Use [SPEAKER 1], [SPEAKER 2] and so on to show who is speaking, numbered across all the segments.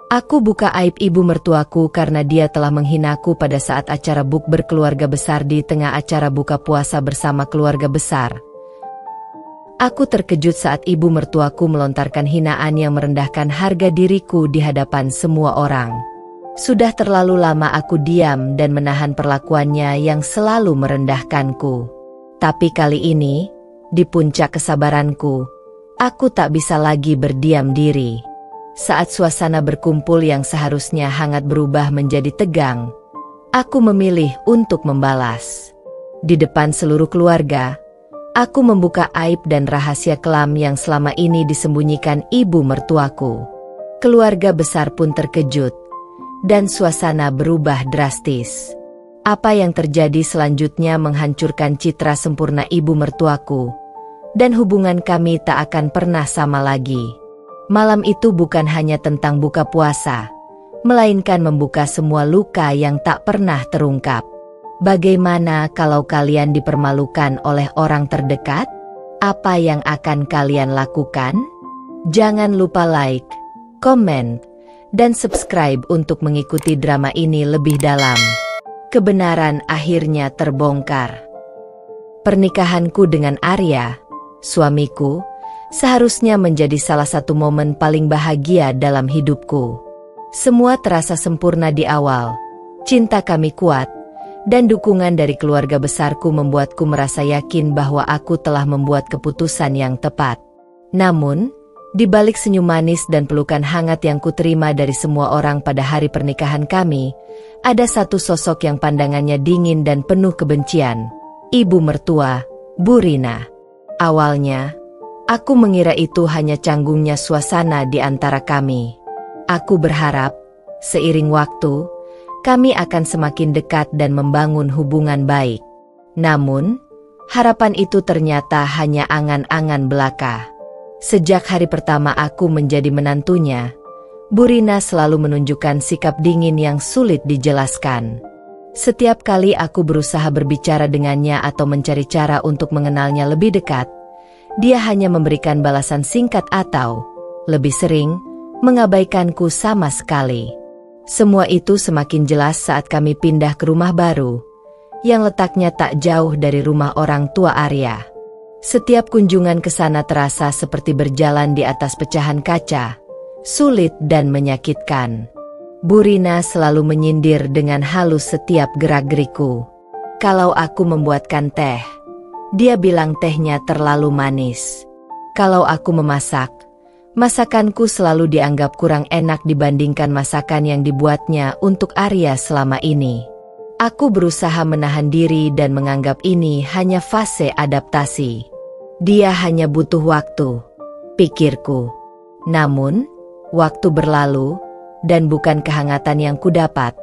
[SPEAKER 1] Aku buka aib ibu mertuaku karena dia telah menghinaku pada saat acara bukber keluarga besar di tengah acara buka puasa bersama keluarga besar. Aku terkejut saat ibu mertuaku melontarkan hinaan yang merendahkan harga diriku di hadapan semua orang. Sudah terlalu lama aku diam dan menahan perlakuannya yang selalu merendahkanku. Tapi kali ini, di puncak kesabaranku, aku tak bisa lagi berdiam diri. Saat suasana berkumpul yang seharusnya hangat berubah menjadi tegang, aku memilih untuk membalas. Di depan seluruh keluarga, aku membuka aib dan rahasia kelam yang selama ini disembunyikan ibu mertuaku. Keluarga besar pun terkejut, dan suasana berubah drastis. Apa yang terjadi selanjutnya menghancurkan citra sempurna ibu mertuaku, dan hubungan kami tak akan pernah sama lagi. Malam itu bukan hanya tentang buka puasa, melainkan membuka semua luka yang tak pernah terungkap. Bagaimana kalau kalian dipermalukan oleh orang terdekat? Apa yang akan kalian lakukan? Jangan lupa like, komen, dan subscribe untuk mengikuti drama ini lebih dalam. Kebenaran akhirnya terbongkar. Pernikahanku dengan Arya, suamiku, seharusnya menjadi salah satu momen paling bahagia dalam hidupku. Semua terasa sempurna di awal. Cinta kami kuat, dan dukungan dari keluarga besarku membuatku merasa yakin bahwa aku telah membuat keputusan yang tepat. Namun, di balik senyum manis dan pelukan hangat yang kuterima dari semua orang pada hari pernikahan kami, ada satu sosok yang pandangannya dingin dan penuh kebencian. Ibu mertua, Bu Rina. Awalnya, aku mengira itu hanya canggungnya suasana di antara kami. Aku berharap, seiring waktu, kami akan semakin dekat dan membangun hubungan baik. Namun, harapan itu ternyata hanya angan-angan belaka. Sejak hari pertama aku menjadi menantunya, Bu Rina selalu menunjukkan sikap dingin yang sulit dijelaskan. Setiap kali aku berusaha berbicara dengannya atau mencari cara untuk mengenalnya lebih dekat, dia hanya memberikan balasan singkat atau, lebih sering, mengabaikanku sama sekali. Semua itu semakin jelas saat kami pindah ke rumah baru, yang letaknya tak jauh dari rumah orang tua Arya. Setiap kunjungan ke sana terasa seperti berjalan di atas pecahan kaca, sulit dan menyakitkan. Bu Rina selalu menyindir dengan halus setiap gerak-geriku. Kalau aku membuatkan teh, dia bilang tehnya terlalu manis. Kalau aku memasak, masakanku selalu dianggap kurang enak dibandingkan masakan yang dibuatnya untuk Arya selama ini. Aku berusaha menahan diri dan menganggap ini hanya fase adaptasi. Dia hanya butuh waktu, pikirku. Namun, waktu berlalu, dan bukan kehangatan yang kudapat,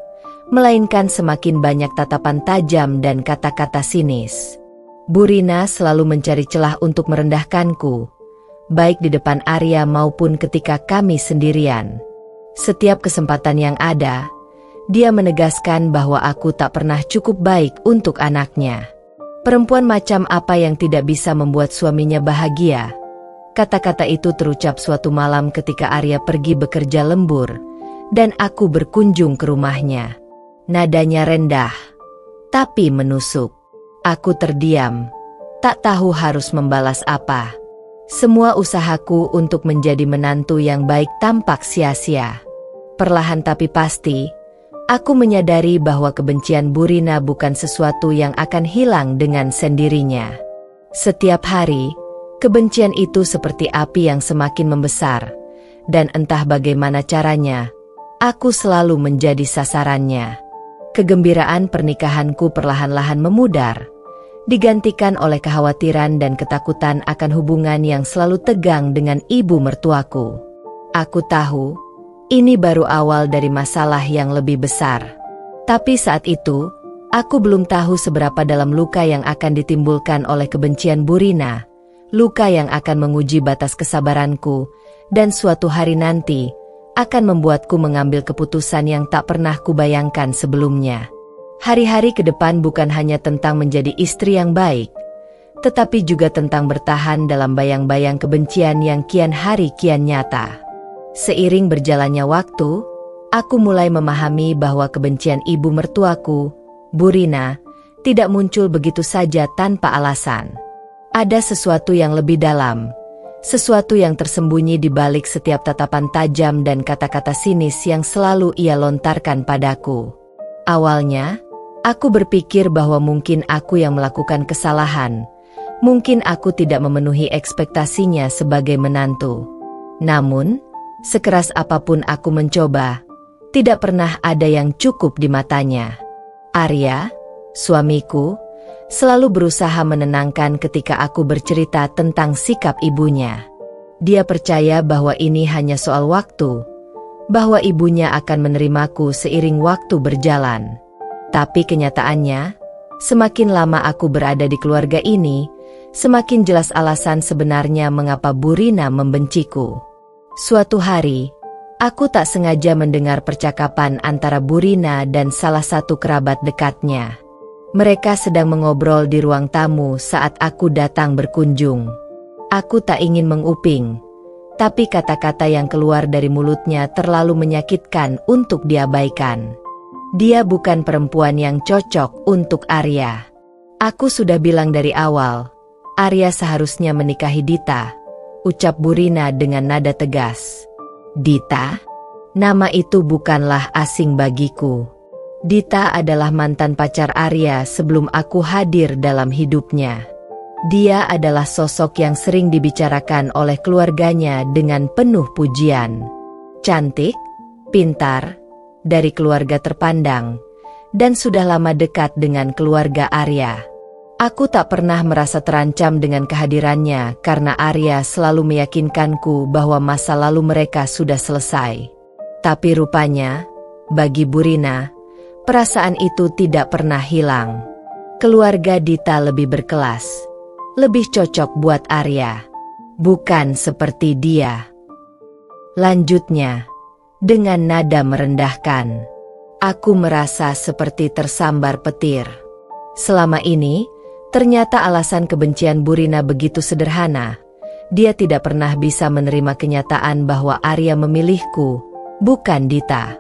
[SPEAKER 1] melainkan semakin banyak tatapan tajam dan kata-kata sinis. Bu Rina selalu mencari celah untuk merendahkanku, baik di depan Arya maupun ketika kami sendirian. Setiap kesempatan yang ada, dia menegaskan bahwa aku tak pernah cukup baik untuk anaknya. Perempuan macam apa yang tidak bisa membuat suaminya bahagia? Kata-kata itu terucap suatu malam ketika Arya pergi bekerja lembur, dan aku berkunjung ke rumahnya. Nadanya rendah, tapi menusuk. Aku terdiam, tak tahu harus membalas apa. Semua usahaku untuk menjadi menantu yang baik tampak sia-sia. Perlahan tapi pasti, aku menyadari bahwa kebencian Bu Rina bukan sesuatu yang akan hilang dengan sendirinya. Setiap hari, kebencian itu seperti api yang semakin membesar, dan entah bagaimana caranya, aku selalu menjadi sasarannya. Kegembiraan pernikahanku perlahan-lahan memudar, digantikan oleh kekhawatiran dan ketakutan akan hubungan yang selalu tegang dengan ibu mertuaku. Aku tahu, ini baru awal dari masalah yang lebih besar. Tapi saat itu, aku belum tahu seberapa dalam luka yang akan ditimbulkan oleh kebencian Bu Rina, luka yang akan menguji batas kesabaranku, dan suatu hari nanti, akan membuatku mengambil keputusan yang tak pernah kubayangkan sebelumnya. Hari-hari ke depan bukan hanya tentang menjadi istri yang baik, tetapi juga tentang bertahan dalam bayang-bayang kebencian yang kian hari kian nyata. Seiring berjalannya waktu, Aku mulai memahami bahwa kebencian ibu mertuaku, Burina, tidak muncul begitu saja tanpa alasan. Ada sesuatu yang lebih dalam, sesuatu yang tersembunyi di balik setiap tatapan tajam dan kata-kata sinis yang selalu ia lontarkan padaku. Awalnya, aku berpikir bahwa mungkin aku yang melakukan kesalahan, mungkin aku tidak memenuhi ekspektasinya sebagai menantu. Namun, sekeras apapun aku mencoba, tidak pernah ada yang cukup di matanya. Arya, suamiku, selalu berusaha menenangkan ketika aku bercerita tentang sikap ibunya. Dia percaya bahwa ini hanya soal waktu, bahwa ibunya akan menerimaku seiring waktu berjalan. Tapi kenyataannya, semakin lama aku berada di keluarga ini, semakin jelas alasan sebenarnya mengapa Burina membenciku. Suatu hari, aku tak sengaja mendengar percakapan antara Burina dan salah satu kerabat dekatnya. Mereka sedang mengobrol di ruang tamu saat aku datang berkunjung. Aku tak ingin menguping, tapi kata-kata yang keluar dari mulutnya terlalu menyakitkan untuk diabaikan. Dia bukan perempuan yang cocok untuk Arya. Aku sudah bilang dari awal, Arya seharusnya menikahi Dita, ucap Burina dengan nada tegas. Dita? Nama itu bukanlah asing bagiku. Dita adalah mantan pacar Arya sebelum aku hadir dalam hidupnya. Dia adalah sosok yang sering dibicarakan oleh keluarganya dengan penuh pujian. Cantik, pintar, dari keluarga terpandang, dan sudah lama dekat dengan keluarga Arya. Aku tak pernah merasa terancam dengan kehadirannya karena Arya selalu meyakinkanku bahwa masa lalu mereka sudah selesai. Tapi rupanya, bagi Burina, perasaan itu tidak pernah hilang. Keluarga Dita lebih berkelas, lebih cocok buat Arya. Bukan seperti dia. Lanjutnya, dengan nada merendahkan. Aku merasa seperti tersambar petir. Selama ini, ternyata alasan kebencian Burina begitu sederhana. Dia tidak pernah bisa menerima kenyataan bahwa Arya memilihku, bukan Dita.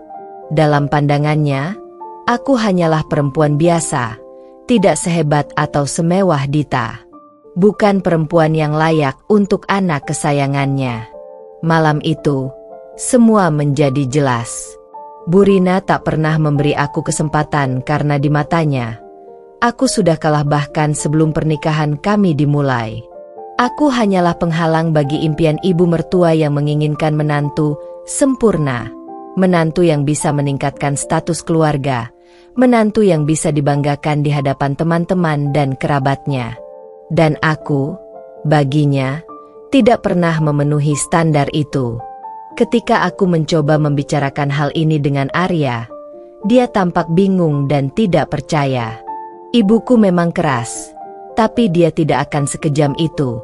[SPEAKER 1] Dalam pandangannya, aku hanyalah perempuan biasa, tidak sehebat atau semewah Dita. Bukan perempuan yang layak untuk anak kesayangannya. Malam itu, semua menjadi jelas. Burina tak pernah memberi aku kesempatan karena di matanya, aku sudah kalah bahkan sebelum pernikahan kami dimulai. Aku hanyalah penghalang bagi impian ibu mertua yang menginginkan menantu sempurna, menantu yang bisa meningkatkan status keluarga, menantu yang bisa dibanggakan di hadapan teman-teman dan kerabatnya. Dan aku, baginya, tidak pernah memenuhi standar itu. Ketika aku mencoba membicarakan hal ini dengan Arya, dia tampak bingung dan tidak percaya. Ibuku memang keras, tapi dia tidak akan sekejam itu,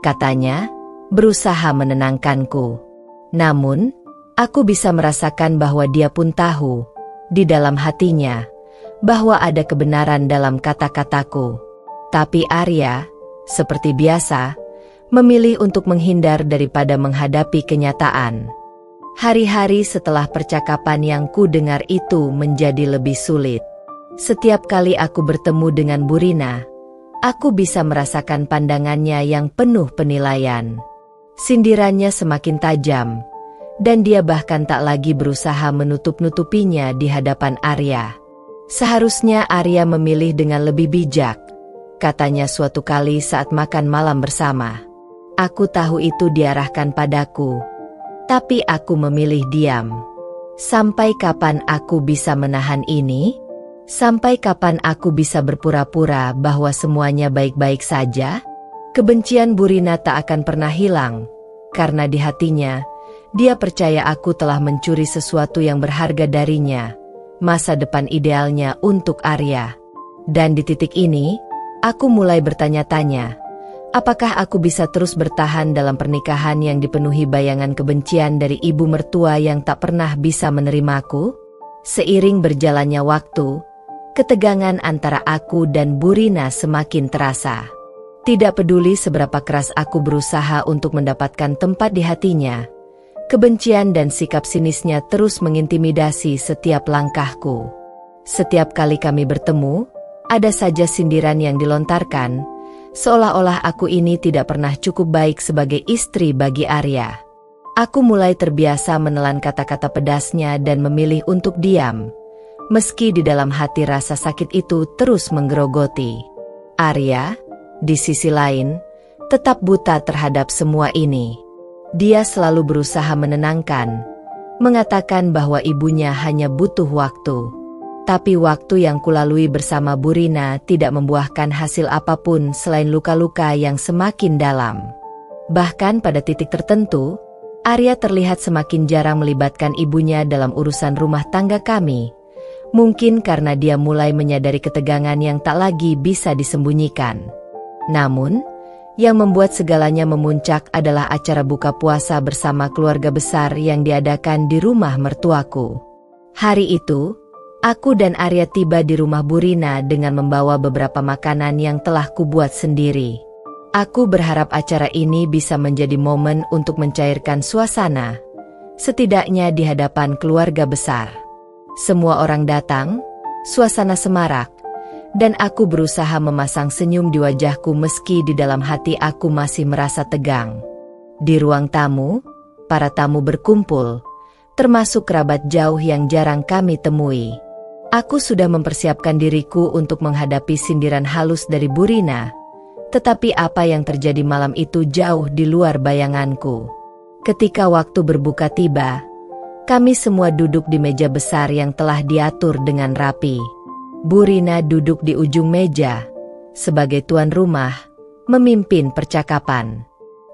[SPEAKER 1] katanya, berusaha menenangkanku. Namun, aku bisa merasakan bahwa dia pun tahu, di dalam hatinya, bahwa ada kebenaran dalam kata-kataku. Tapi Arya, seperti biasa, memilih untuk menghindar daripada menghadapi kenyataan. Hari-hari setelah percakapan yang ku dengar itu menjadi lebih sulit. Setiap kali aku bertemu dengan Burina, aku bisa merasakan pandangannya yang penuh penilaian. Sindirannya semakin tajam, dan dia bahkan tak lagi berusaha menutup-nutupinya di hadapan Arya. Seharusnya Arya memilih dengan lebih bijak, katanya suatu kali saat makan malam bersama. Aku tahu itu diarahkan padaku, tapi aku memilih diam. Sampai kapan aku bisa menahan ini? Sampai kapan aku bisa berpura-pura bahwa semuanya baik-baik saja? Kebencian Burina tak akan pernah hilang, karena di hatinya, dia percaya aku telah mencuri sesuatu yang berharga darinya, masa depan idealnya untuk Arya. Dan di titik ini, aku mulai bertanya-tanya, apakah aku bisa terus bertahan dalam pernikahan yang dipenuhi bayangan kebencian dari ibu mertua yang tak pernah bisa menerimaku? Seiring berjalannya waktu, ketegangan antara aku dan Burina semakin terasa. Tidak peduli seberapa keras aku berusaha untuk mendapatkan tempat di hatinya, Kebencian dan sikap sinisnya terus mengintimidasi setiap langkahku. Setiap kali kami bertemu, ada saja sindiran yang dilontarkan, seolah-olah aku ini tidak pernah cukup baik sebagai istri bagi Arya. Aku mulai terbiasa menelan kata-kata pedasnya dan memilih untuk diam, meski di dalam hati rasa sakit itu terus menggerogoti. Arya, di sisi lain, tetap buta terhadap semua ini. Dia selalu berusaha menenangkan, mengatakan bahwa ibunya hanya butuh waktu. Tapi waktu yang kulalui bersama Bu Rina tidak membuahkan hasil apapun selain luka-luka yang semakin dalam. Bahkan pada titik tertentu, Arya terlihat semakin jarang melibatkan ibunya dalam urusan rumah tangga kami. Mungkin karena dia mulai menyadari ketegangan yang tak lagi bisa disembunyikan. Namun, yang membuat segalanya memuncak adalah acara buka puasa bersama keluarga besar yang diadakan di rumah mertuaku. Hari itu, aku dan Arya tiba di rumah Bu Rina dengan membawa beberapa makanan yang telah kubuat sendiri. Aku berharap acara ini bisa menjadi momen untuk mencairkan suasana, setidaknya di hadapan keluarga besar. Semua orang datang, suasana semarak, dan aku berusaha memasang senyum di wajahku meski di dalam hati aku masih merasa tegang. Di ruang tamu, para tamu berkumpul, termasuk kerabat jauh yang jarang kami temui. Aku sudah mempersiapkan diriku untuk menghadapi sindiran halus dari Bu Rina, tetapi apa yang terjadi malam itu jauh di luar bayanganku. Ketika waktu berbuka tiba, kami semua duduk di meja besar yang telah diatur dengan rapi. Bu Rina duduk di ujung meja, sebagai tuan rumah, memimpin percakapan.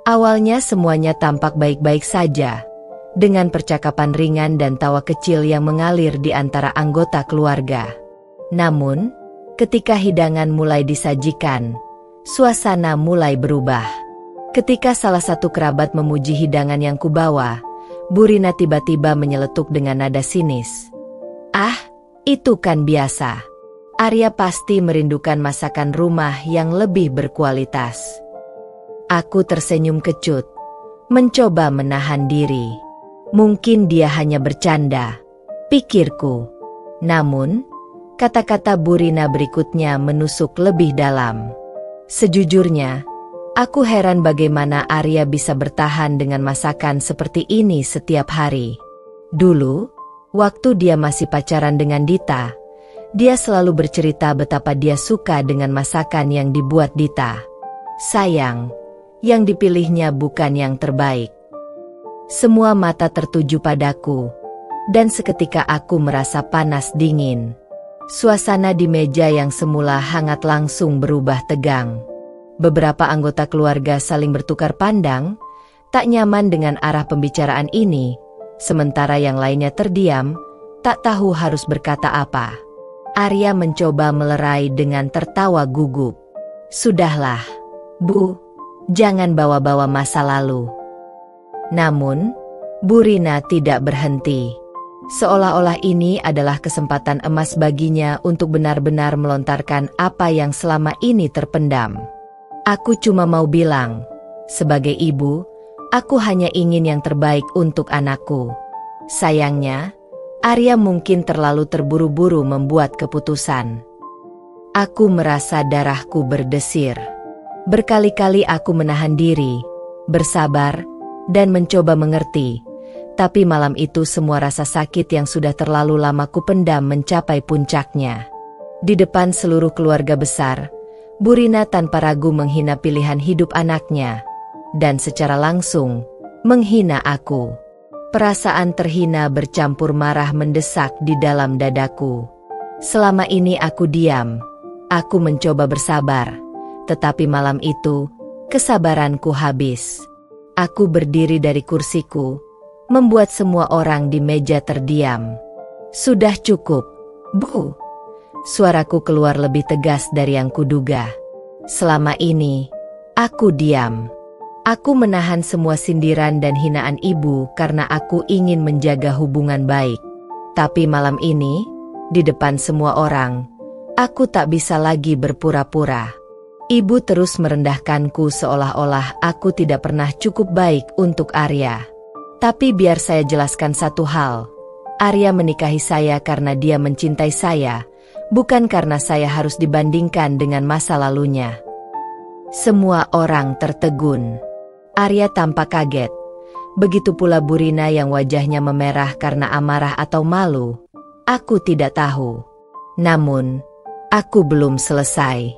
[SPEAKER 1] Awalnya semuanya tampak baik-baik saja, dengan percakapan ringan dan tawa kecil yang mengalir di antara anggota keluarga. Namun, ketika hidangan mulai disajikan, suasana mulai berubah. Ketika salah satu kerabat memuji hidangan yang kubawa, Bu Rina tiba-tiba menyeletuk dengan nada sinis. "Ah, itu kan biasa. Arya pasti merindukan masakan rumah yang lebih berkualitas." Aku tersenyum kecut, mencoba menahan diri. Mungkin dia hanya bercanda, pikirku. Namun, kata-kata Bu Rina berikutnya menusuk lebih dalam. Sejujurnya, aku heran bagaimana Arya bisa bertahan dengan masakan seperti ini setiap hari. Dulu, waktu dia masih pacaran dengan Dita, dia selalu bercerita betapa dia suka dengan masakan yang dibuat Dita. Sayang, yang dipilihnya bukan yang terbaik. Semua mata tertuju padaku, dan seketika aku merasa panas dingin. Suasana di meja yang semula hangat langsung berubah tegang. Beberapa anggota keluarga saling bertukar pandang, tak nyaman dengan arah pembicaraan ini, sementara yang lainnya terdiam, tak tahu harus berkata apa. Arya mencoba melerai dengan tertawa gugup. "Sudahlah, Bu, jangan bawa-bawa masa lalu." Namun, Bu Rina tidak berhenti. Seolah-olah ini adalah kesempatan emas baginya untuk benar-benar melontarkan apa yang selama ini terpendam. "Aku cuma mau bilang, sebagai ibu, aku hanya ingin yang terbaik untuk anakku." Sayangnya, Arya mungkin terlalu terburu-buru membuat keputusan. Aku merasa darahku berdesir. Berkali-kali aku menahan diri, bersabar, dan mencoba mengerti. Tapi malam itu semua rasa sakit yang sudah terlalu lama kupendam mencapai puncaknya. Di depan seluruh keluarga besar, Bu Rina tanpa ragu menghina pilihan hidup anaknya, dan secara langsung menghina aku. Perasaan terhina bercampur marah mendesak di dalam dadaku. Selama ini aku diam, aku mencoba bersabar, tetapi malam itu, kesabaranku habis. Aku berdiri dari kursiku, membuat semua orang di meja terdiam. "Sudah cukup, Bu." Suaraku keluar lebih tegas dari yang kuduga. Selama ini, aku diam. Aku menahan semua sindiran dan hinaan ibu karena aku ingin menjaga hubungan baik. Tapi malam ini, di depan semua orang, aku tak bisa lagi berpura-pura. Ibu terus merendahkanku seolah-olah aku tidak pernah cukup baik untuk Arya. Tapi biar saya jelaskan satu hal. Arya menikahi saya karena dia mencintai saya, bukan karena saya harus dibandingkan dengan masa lalunya. Semua orang tertegun. Arya tampak kaget. Begitu pula Burina yang wajahnya memerah karena amarah atau malu. Aku tidak tahu. Namun, aku belum selesai.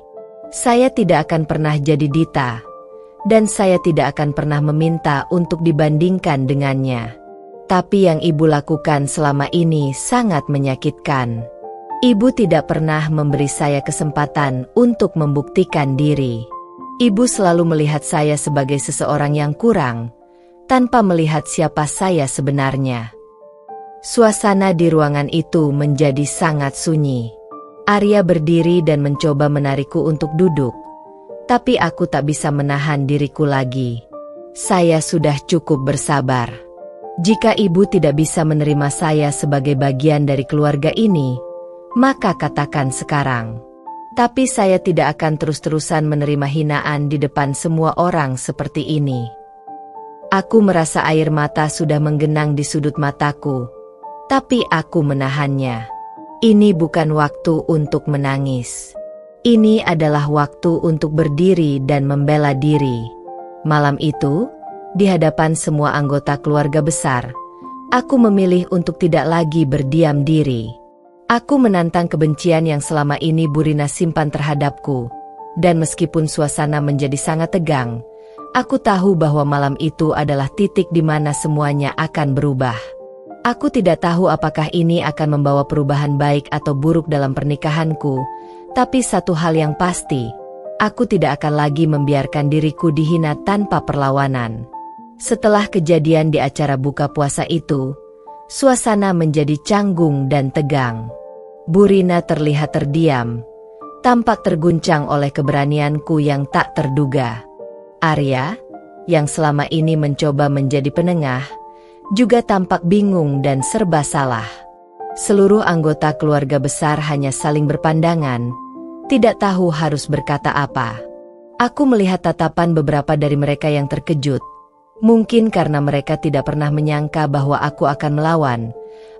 [SPEAKER 1] Saya tidak akan pernah jadi Dita. Dan saya tidak akan pernah meminta untuk dibandingkan dengannya. Tapi yang ibu lakukan selama ini sangat menyakitkan. Ibu tidak pernah memberi saya kesempatan untuk membuktikan diri. Ibu selalu melihat saya sebagai seseorang yang kurang, tanpa melihat siapa saya sebenarnya. Suasana di ruangan itu menjadi sangat sunyi. Arya berdiri dan mencoba menarikku untuk duduk. Tapi aku tak bisa menahan diriku lagi. Saya sudah cukup bersabar. Jika ibu tidak bisa menerima saya sebagai bagian dari keluarga ini, maka katakan sekarang. Tapi saya tidak akan terus-terusan menerima hinaan di depan semua orang seperti ini. Aku merasa air mata sudah menggenang di sudut mataku, tapi aku menahannya. Ini bukan waktu untuk menangis. Ini adalah waktu untuk berdiri dan membela diri. Malam itu, di hadapan semua anggota keluarga besar, aku memilih untuk tidak lagi berdiam diri. Aku menantang kebencian yang selama ini Burina simpan terhadapku. Dan meskipun suasana menjadi sangat tegang, aku tahu bahwa malam itu adalah titik di mana semuanya akan berubah. Aku tidak tahu apakah ini akan membawa perubahan baik atau buruk dalam pernikahanku. Tapi satu hal yang pasti, aku tidak akan lagi membiarkan diriku dihina tanpa perlawanan. Setelah kejadian di acara buka puasa itu, suasana menjadi canggung dan tegang. Burina terlihat terdiam, tampak terguncang oleh keberanianku yang tak terduga. Arya, yang selama ini mencoba menjadi penengah, juga tampak bingung dan serba salah. Seluruh anggota keluarga besar hanya saling berpandangan, tidak tahu harus berkata apa. Aku melihat tatapan beberapa dari mereka yang terkejut. Mungkin karena mereka tidak pernah menyangka bahwa aku akan melawan,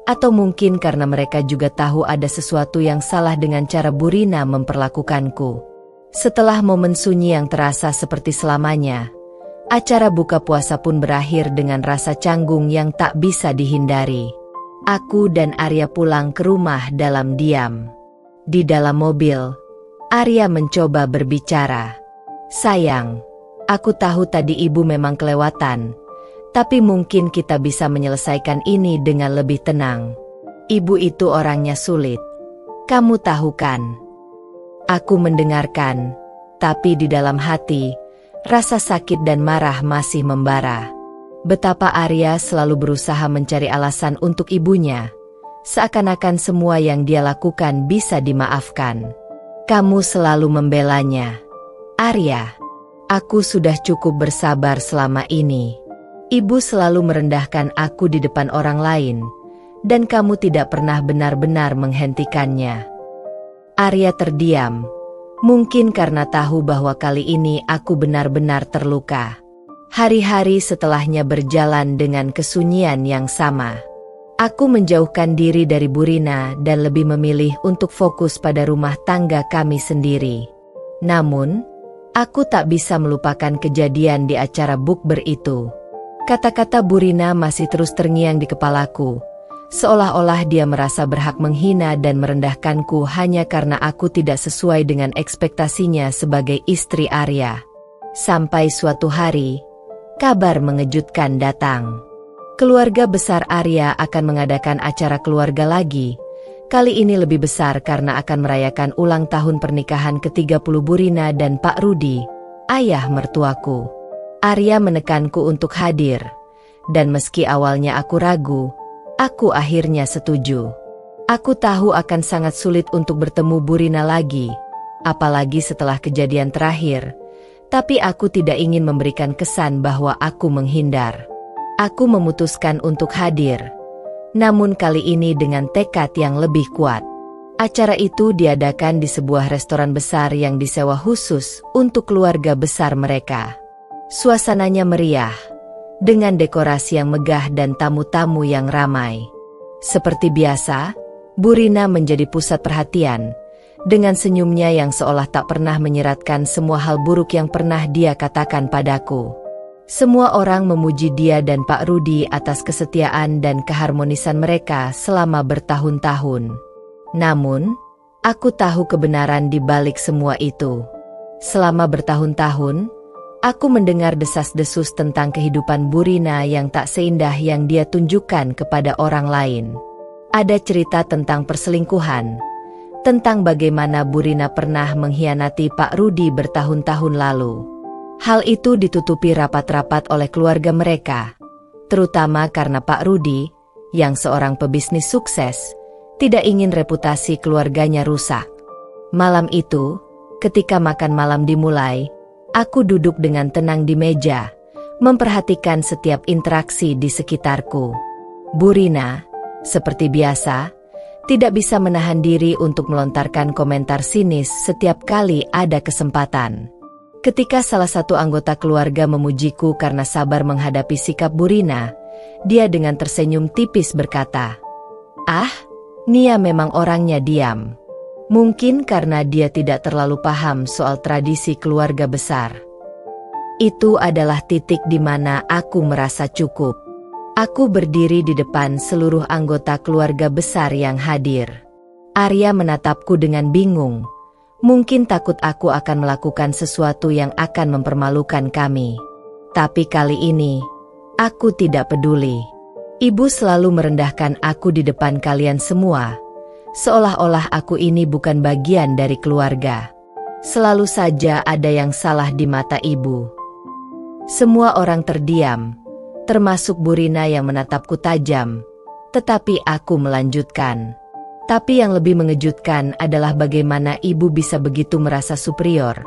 [SPEAKER 1] atau mungkin karena mereka juga tahu ada sesuatu yang salah dengan cara Burina memperlakukanku. Setelah momen sunyi yang terasa seperti selamanya, acara buka puasa pun berakhir dengan rasa canggung yang tak bisa dihindari. Aku dan Arya pulang ke rumah dalam diam. Di dalam mobil, Arya mencoba berbicara. Sayang, aku tahu tadi ibu memang kelewatan, tapi mungkin kita bisa menyelesaikan ini dengan lebih tenang. Ibu itu orangnya sulit. Kamu tahu kan? Aku mendengarkan, tapi di dalam hati, rasa sakit dan marah masih membara. Betapa Arya selalu berusaha mencari alasan untuk ibunya, seakan-akan semua yang dia lakukan bisa dimaafkan. Kamu selalu membelanya. Arya, aku sudah cukup bersabar selama ini. Ibu selalu merendahkan aku di depan orang lain, dan kamu tidak pernah benar-benar menghentikannya. Arya terdiam, mungkin karena tahu bahwa kali ini aku benar-benar terluka. Hari-hari setelahnya berjalan dengan kesunyian yang sama. Aku menjauhkan diri dari Burina dan lebih memilih untuk fokus pada rumah tangga kami sendiri. Namun, aku tak bisa melupakan kejadian di acara bukber itu. Kata-kata Burina masih terus terngiang di kepalaku, seolah-olah dia merasa berhak menghina dan merendahkanku hanya karena aku tidak sesuai dengan ekspektasinya sebagai istri Arya. Sampai suatu hari, kabar mengejutkan datang. Keluarga besar Arya akan mengadakan acara keluarga lagi. Kali ini lebih besar karena akan merayakan ulang tahun pernikahan ke-30 Burina dan Pak Rudi, ayah mertuaku. Arya menekanku untuk hadir. Dan meski awalnya aku ragu, aku akhirnya setuju. Aku tahu akan sangat sulit untuk bertemu Burina lagi, apalagi setelah kejadian terakhir. Tapi aku tidak ingin memberikan kesan bahwa aku menghindar. Aku memutuskan untuk hadir. Namun kali ini dengan tekad yang lebih kuat. Acara itu diadakan di sebuah restoran besar yang disewa khusus untuk keluarga besar mereka. Suasananya meriah, dengan dekorasi yang megah dan tamu-tamu yang ramai. Seperti biasa, Bu Rina menjadi pusat perhatian, dengan senyumnya yang seolah tak pernah menyeratkan semua hal buruk yang pernah dia katakan padaku. Semua orang memuji dia dan Pak Rudi atas kesetiaan dan keharmonisan mereka selama bertahun-tahun. Namun, aku tahu kebenaran di balik semua itu. Selama bertahun-tahun, aku mendengar desas-desus tentang kehidupan Bu Rina yang tak seindah yang dia tunjukkan kepada orang lain. Ada cerita tentang perselingkuhan, tentang bagaimana Bu Rina pernah mengkhianati Pak Rudi bertahun-tahun lalu. Hal itu ditutupi rapat-rapat oleh keluarga mereka, terutama karena Pak Rudi, yang seorang pebisnis sukses, tidak ingin reputasi keluarganya rusak. Malam itu, ketika makan malam dimulai, aku duduk dengan tenang di meja, memperhatikan setiap interaksi di sekitarku. Bu Rina, seperti biasa, tidak bisa menahan diri untuk melontarkan komentar sinis setiap kali ada kesempatan. Ketika salah satu anggota keluarga memujiku karena sabar menghadapi sikap Bu Rina, dia dengan tersenyum tipis berkata, "Ah, Nia memang orangnya diam. Mungkin karena dia tidak terlalu paham soal tradisi keluarga besar." Itu adalah titik di mana aku merasa cukup. Aku berdiri di depan seluruh anggota keluarga besar yang hadir. Arya menatapku dengan bingung. Mungkin takut aku akan melakukan sesuatu yang akan mempermalukan kami. Tapi kali ini, aku tidak peduli. Ibu selalu merendahkan aku di depan kalian semua, seolah-olah aku ini bukan bagian dari keluarga. Selalu saja ada yang salah di mata ibu. Semua orang terdiam, termasuk Bu Rina yang menatapku tajam, tetapi aku melanjutkan. Tapi yang lebih mengejutkan adalah bagaimana ibu bisa begitu merasa superior.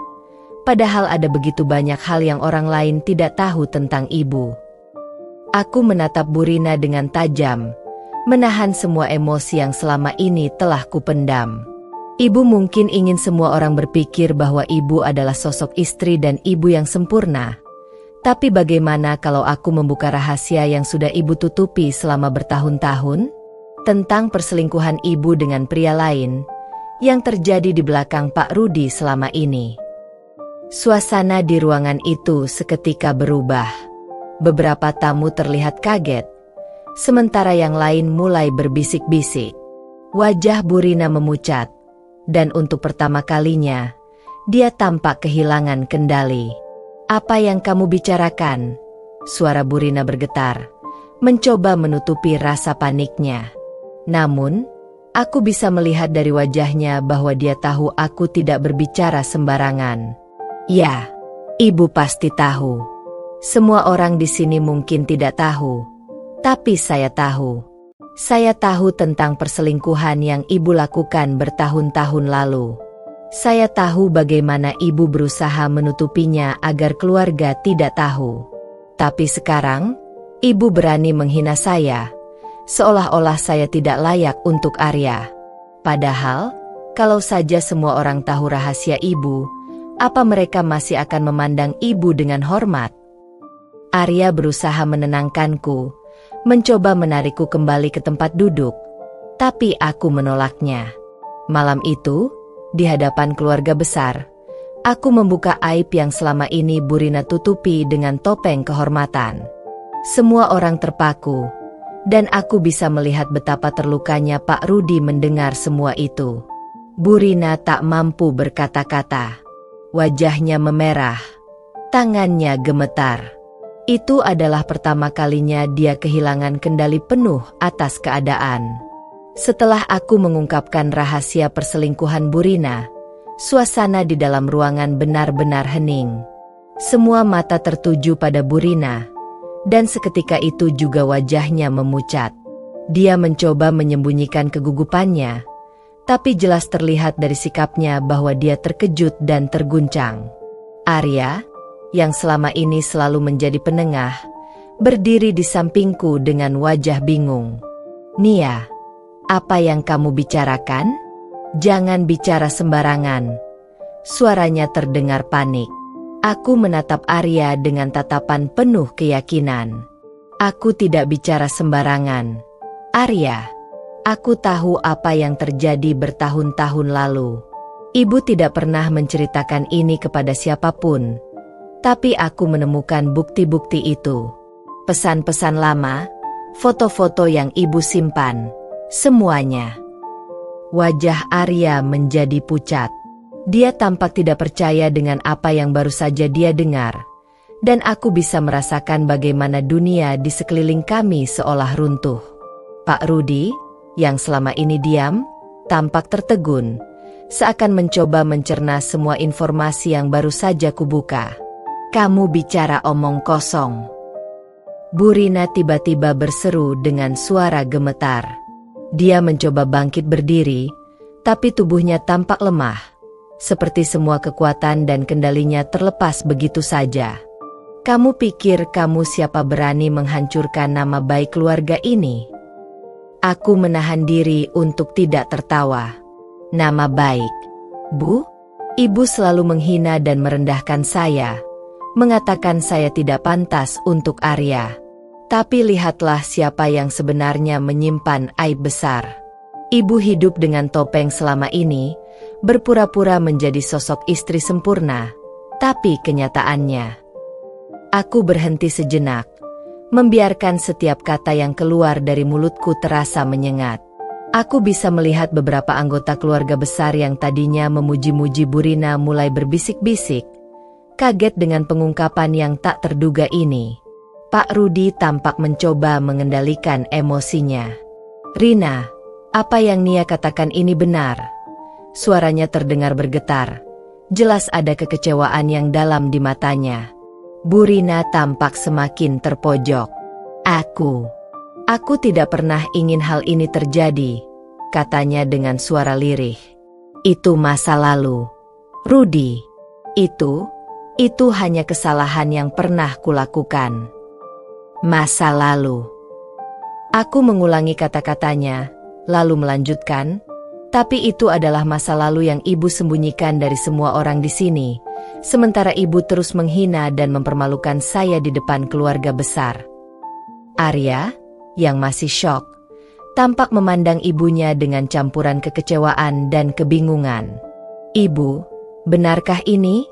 [SPEAKER 1] Padahal ada begitu banyak hal yang orang lain tidak tahu tentang ibu. Aku menatap Bu Rina dengan tajam, menahan semua emosi yang selama ini telah kupendam. Ibu mungkin ingin semua orang berpikir bahwa ibu adalah sosok istri dan ibu yang sempurna. Tapi bagaimana kalau aku membuka rahasia yang sudah ibu tutupi selama bertahun-tahun? Tentang perselingkuhan ibu dengan pria lain, yang terjadi di belakang Pak Rudi selama ini. Suasana di ruangan itu seketika berubah. Beberapa tamu terlihat kaget, sementara yang lain mulai berbisik-bisik. Wajah Bu Rina memucat, dan untuk pertama kalinya, dia tampak kehilangan kendali. "Apa yang kamu bicarakan?" Suara Bu Rina bergetar, mencoba menutupi rasa paniknya. Namun, aku bisa melihat dari wajahnya bahwa dia tahu aku tidak berbicara sembarangan. Ya, ibu pasti tahu. Semua orang di sini mungkin tidak tahu, tapi saya tahu. Saya tahu tentang perselingkuhan yang ibu lakukan bertahun-tahun lalu. Saya tahu bagaimana ibu berusaha menutupinya agar keluarga tidak tahu. Tapi sekarang, ibu berani menghina saya, seolah-olah saya tidak layak untuk Arya. Padahal, kalau saja semua orang tahu rahasia ibu, apa mereka masih akan memandang ibu dengan hormat? Arya berusaha menenangkanku, mencoba menarikku kembali ke tempat duduk, tapi aku menolaknya. Malam itu, di hadapan keluarga besar, aku membuka aib yang selama ini Bu Rina tutupi dengan topeng kehormatan. Semua orang terpaku, dan aku bisa melihat betapa terlukanya Pak Rudi mendengar semua itu. Bu Rina tak mampu berkata-kata. Wajahnya memerah, tangannya gemetar. Itu adalah pertama kalinya dia kehilangan kendali penuh atas keadaan. Setelah aku mengungkapkan rahasia perselingkuhan Bu Rina, suasana di dalam ruangan benar-benar hening. Semua mata tertuju pada Bu Rina. Dan seketika itu juga wajahnya memucat. Dia mencoba menyembunyikan kegugupannya, tapi jelas terlihat dari sikapnya bahwa dia terkejut dan terguncang. Arya, yang selama ini selalu menjadi penengah, berdiri di sampingku dengan wajah bingung. "Nia, apa yang kamu bicarakan? Jangan bicara sembarangan." Suaranya terdengar panik. Aku menatap Arya dengan tatapan penuh keyakinan. Aku tidak bicara sembarangan. Arya, aku tahu apa yang terjadi bertahun-tahun lalu. Ibu tidak pernah menceritakan ini kepada siapapun. Tapi aku menemukan bukti-bukti itu. Pesan-pesan lama, foto-foto yang ibu simpan, semuanya. Wajah Arya menjadi pucat. Dia tampak tidak percaya dengan apa yang baru saja dia dengar. Dan aku bisa merasakan bagaimana dunia di sekeliling kami seolah runtuh. Pak Rudi, yang selama ini diam, tampak tertegun, seakan mencoba mencerna semua informasi yang baru saja kubuka. Kamu bicara omong kosong. Bu Rina tiba-tiba berseru dengan suara gemetar. Dia mencoba bangkit berdiri, tapi tubuhnya tampak lemah. Seperti semua kekuatan dan kendalinya terlepas begitu saja. Kamu pikir kamu siapa berani menghancurkan nama baik keluarga ini? Aku menahan diri untuk tidak tertawa. Nama baik? Bu? Ibu selalu menghina dan merendahkan saya. Mengatakan saya tidak pantas untuk Arya. Tapi lihatlah siapa yang sebenarnya menyimpan aib besar. Ibu hidup dengan topeng selama ini, berpura-pura menjadi sosok istri sempurna, tapi kenyataannya. Aku berhenti sejenak, membiarkan setiap kata yang keluar dari mulutku terasa menyengat. Aku bisa melihat beberapa anggota keluarga besar yang tadinya memuji-muji Bu Rina mulai berbisik-bisik, kaget dengan pengungkapan yang tak terduga ini. Pak Rudi tampak mencoba mengendalikan emosinya. Rina, apa yang Nia katakan ini benar. Suaranya terdengar bergetar. Jelas ada kekecewaan yang dalam di matanya. Bu Rina tampak semakin terpojok. Aku tidak pernah ingin hal ini terjadi, katanya dengan suara lirih. Itu masa lalu. Rudi, itu hanya kesalahan yang pernah kulakukan. Masa lalu. Aku mengulangi kata-katanya, lalu melanjutkan, tapi itu adalah masa lalu yang ibu sembunyikan dari semua orang di sini, sementara ibu terus menghina dan mempermalukan saya di depan keluarga besar. Arya, yang masih syok, tampak memandang ibunya dengan campuran kekecewaan dan kebingungan. Ibu, benarkah ini?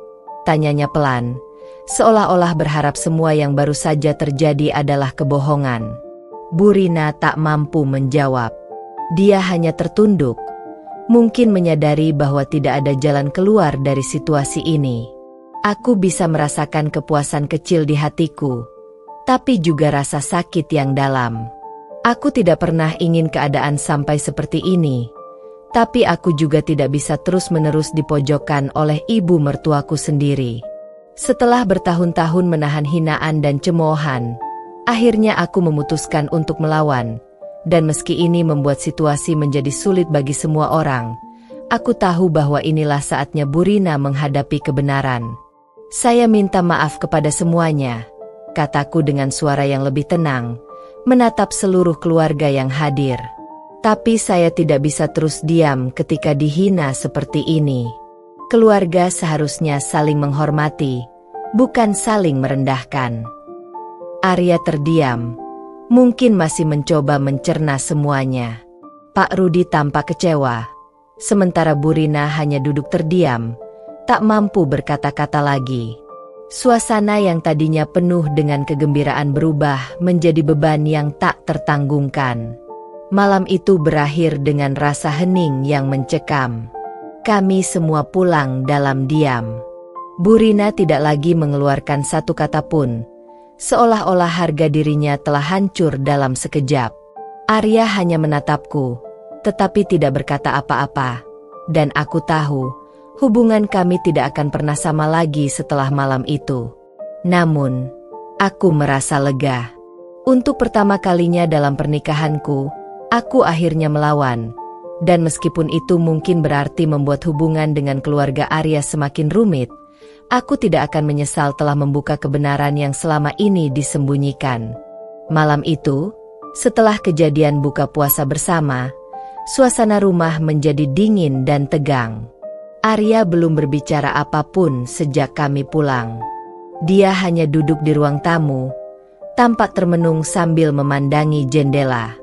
[SPEAKER 1] Tanyanya pelan, seolah-olah berharap semua yang baru saja terjadi adalah kebohongan. Bu Rina tak mampu menjawab. Dia hanya tertunduk, mungkin menyadari bahwa tidak ada jalan keluar dari situasi ini. Aku bisa merasakan kepuasan kecil di hatiku, tapi juga rasa sakit yang dalam. Aku tidak pernah ingin keadaan sampai seperti ini, tapi aku juga tidak bisa terus-menerus dipojokkan oleh ibu mertuaku sendiri. Setelah bertahun-tahun menahan hinaan dan cemoohan, akhirnya aku memutuskan untuk melawan. Dan meski ini membuat situasi menjadi sulit bagi semua orang, aku tahu bahwa inilah saatnya Bu Rina menghadapi kebenaran. Saya minta maaf kepada semuanya, kataku dengan suara yang lebih tenang, menatap seluruh keluarga yang hadir. Tapi saya tidak bisa terus diam ketika dihina seperti ini. Keluarga seharusnya saling menghormati, bukan saling merendahkan. Arya terdiam. Mungkin masih mencoba mencerna semuanya. Pak Rudi tampak kecewa. Sementara Bu Rina hanya duduk terdiam, tak mampu berkata-kata lagi. Suasana yang tadinya penuh dengan kegembiraan berubah menjadi beban yang tak tertanggungkan. Malam itu berakhir dengan rasa hening yang mencekam. Kami semua pulang dalam diam. Bu Rina tidak lagi mengeluarkan satu kata pun, seolah-olah harga dirinya telah hancur dalam sekejap. Arya hanya menatapku, tetapi tidak berkata apa-apa. Dan aku tahu, hubungan kami tidak akan pernah sama lagi setelah malam itu. Namun, aku merasa lega. Untuk pertama kalinya dalam pernikahanku, aku akhirnya melawan. Dan meskipun itu mungkin berarti membuat hubungan dengan keluarga Arya semakin rumit, aku tidak akan menyesal telah membuka kebenaran yang selama ini disembunyikan. Malam itu, setelah kejadian buka puasa bersama, suasana rumah menjadi dingin dan tegang. Arya belum berbicara apapun sejak kami pulang. Dia hanya duduk di ruang tamu, tampak termenung sambil memandangi jendela.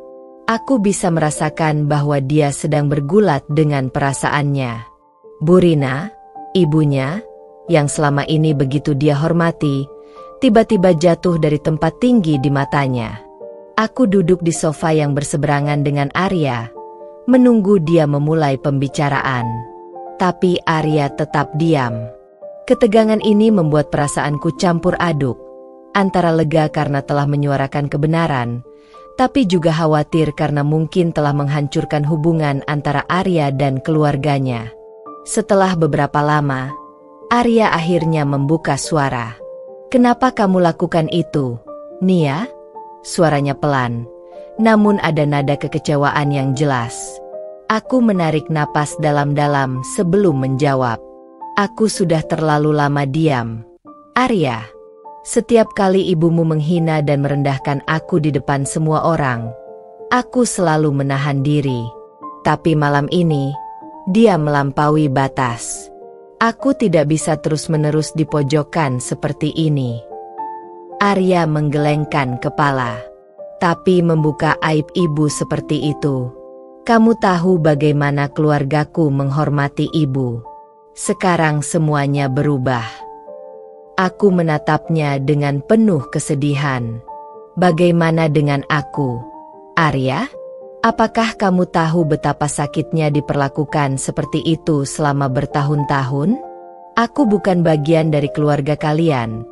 [SPEAKER 1] Aku bisa merasakan bahwa dia sedang bergulat dengan perasaannya. Bu Rina, ibunya, yang selama ini begitu dia hormati, tiba-tiba jatuh dari tempat tinggi di matanya. Aku duduk di sofa yang berseberangan dengan Arya, menunggu dia memulai pembicaraan. Tapi Arya tetap diam. Ketegangan ini membuat perasaanku campur aduk, antara lega karena telah menyuarakan kebenaran, tapi juga khawatir karena mungkin telah menghancurkan hubungan antara Arya dan keluarganya. Setelah beberapa lama, Arya akhirnya membuka suara. "Kenapa kamu lakukan itu, Nia?" Suaranya pelan, namun ada nada kekecewaan yang jelas. Aku menarik napas dalam-dalam sebelum menjawab. Aku sudah terlalu lama diam. Arya, setiap kali ibumu menghina dan merendahkan aku di depan semua orang, aku selalu menahan diri. Tapi malam ini, dia melampaui batas. Aku tidak bisa terus-menerus dipojokkan seperti ini. Arya menggelengkan kepala. Tapi membuka aib ibu seperti itu. Kamu tahu bagaimana keluargaku menghormati ibu. Sekarang semuanya berubah. Aku menatapnya dengan penuh kesedihan. Bagaimana dengan aku? Arya? Apakah kamu tahu betapa sakitnya diperlakukan seperti itu selama bertahun-tahun? Aku bukan bagian dari keluarga kalian.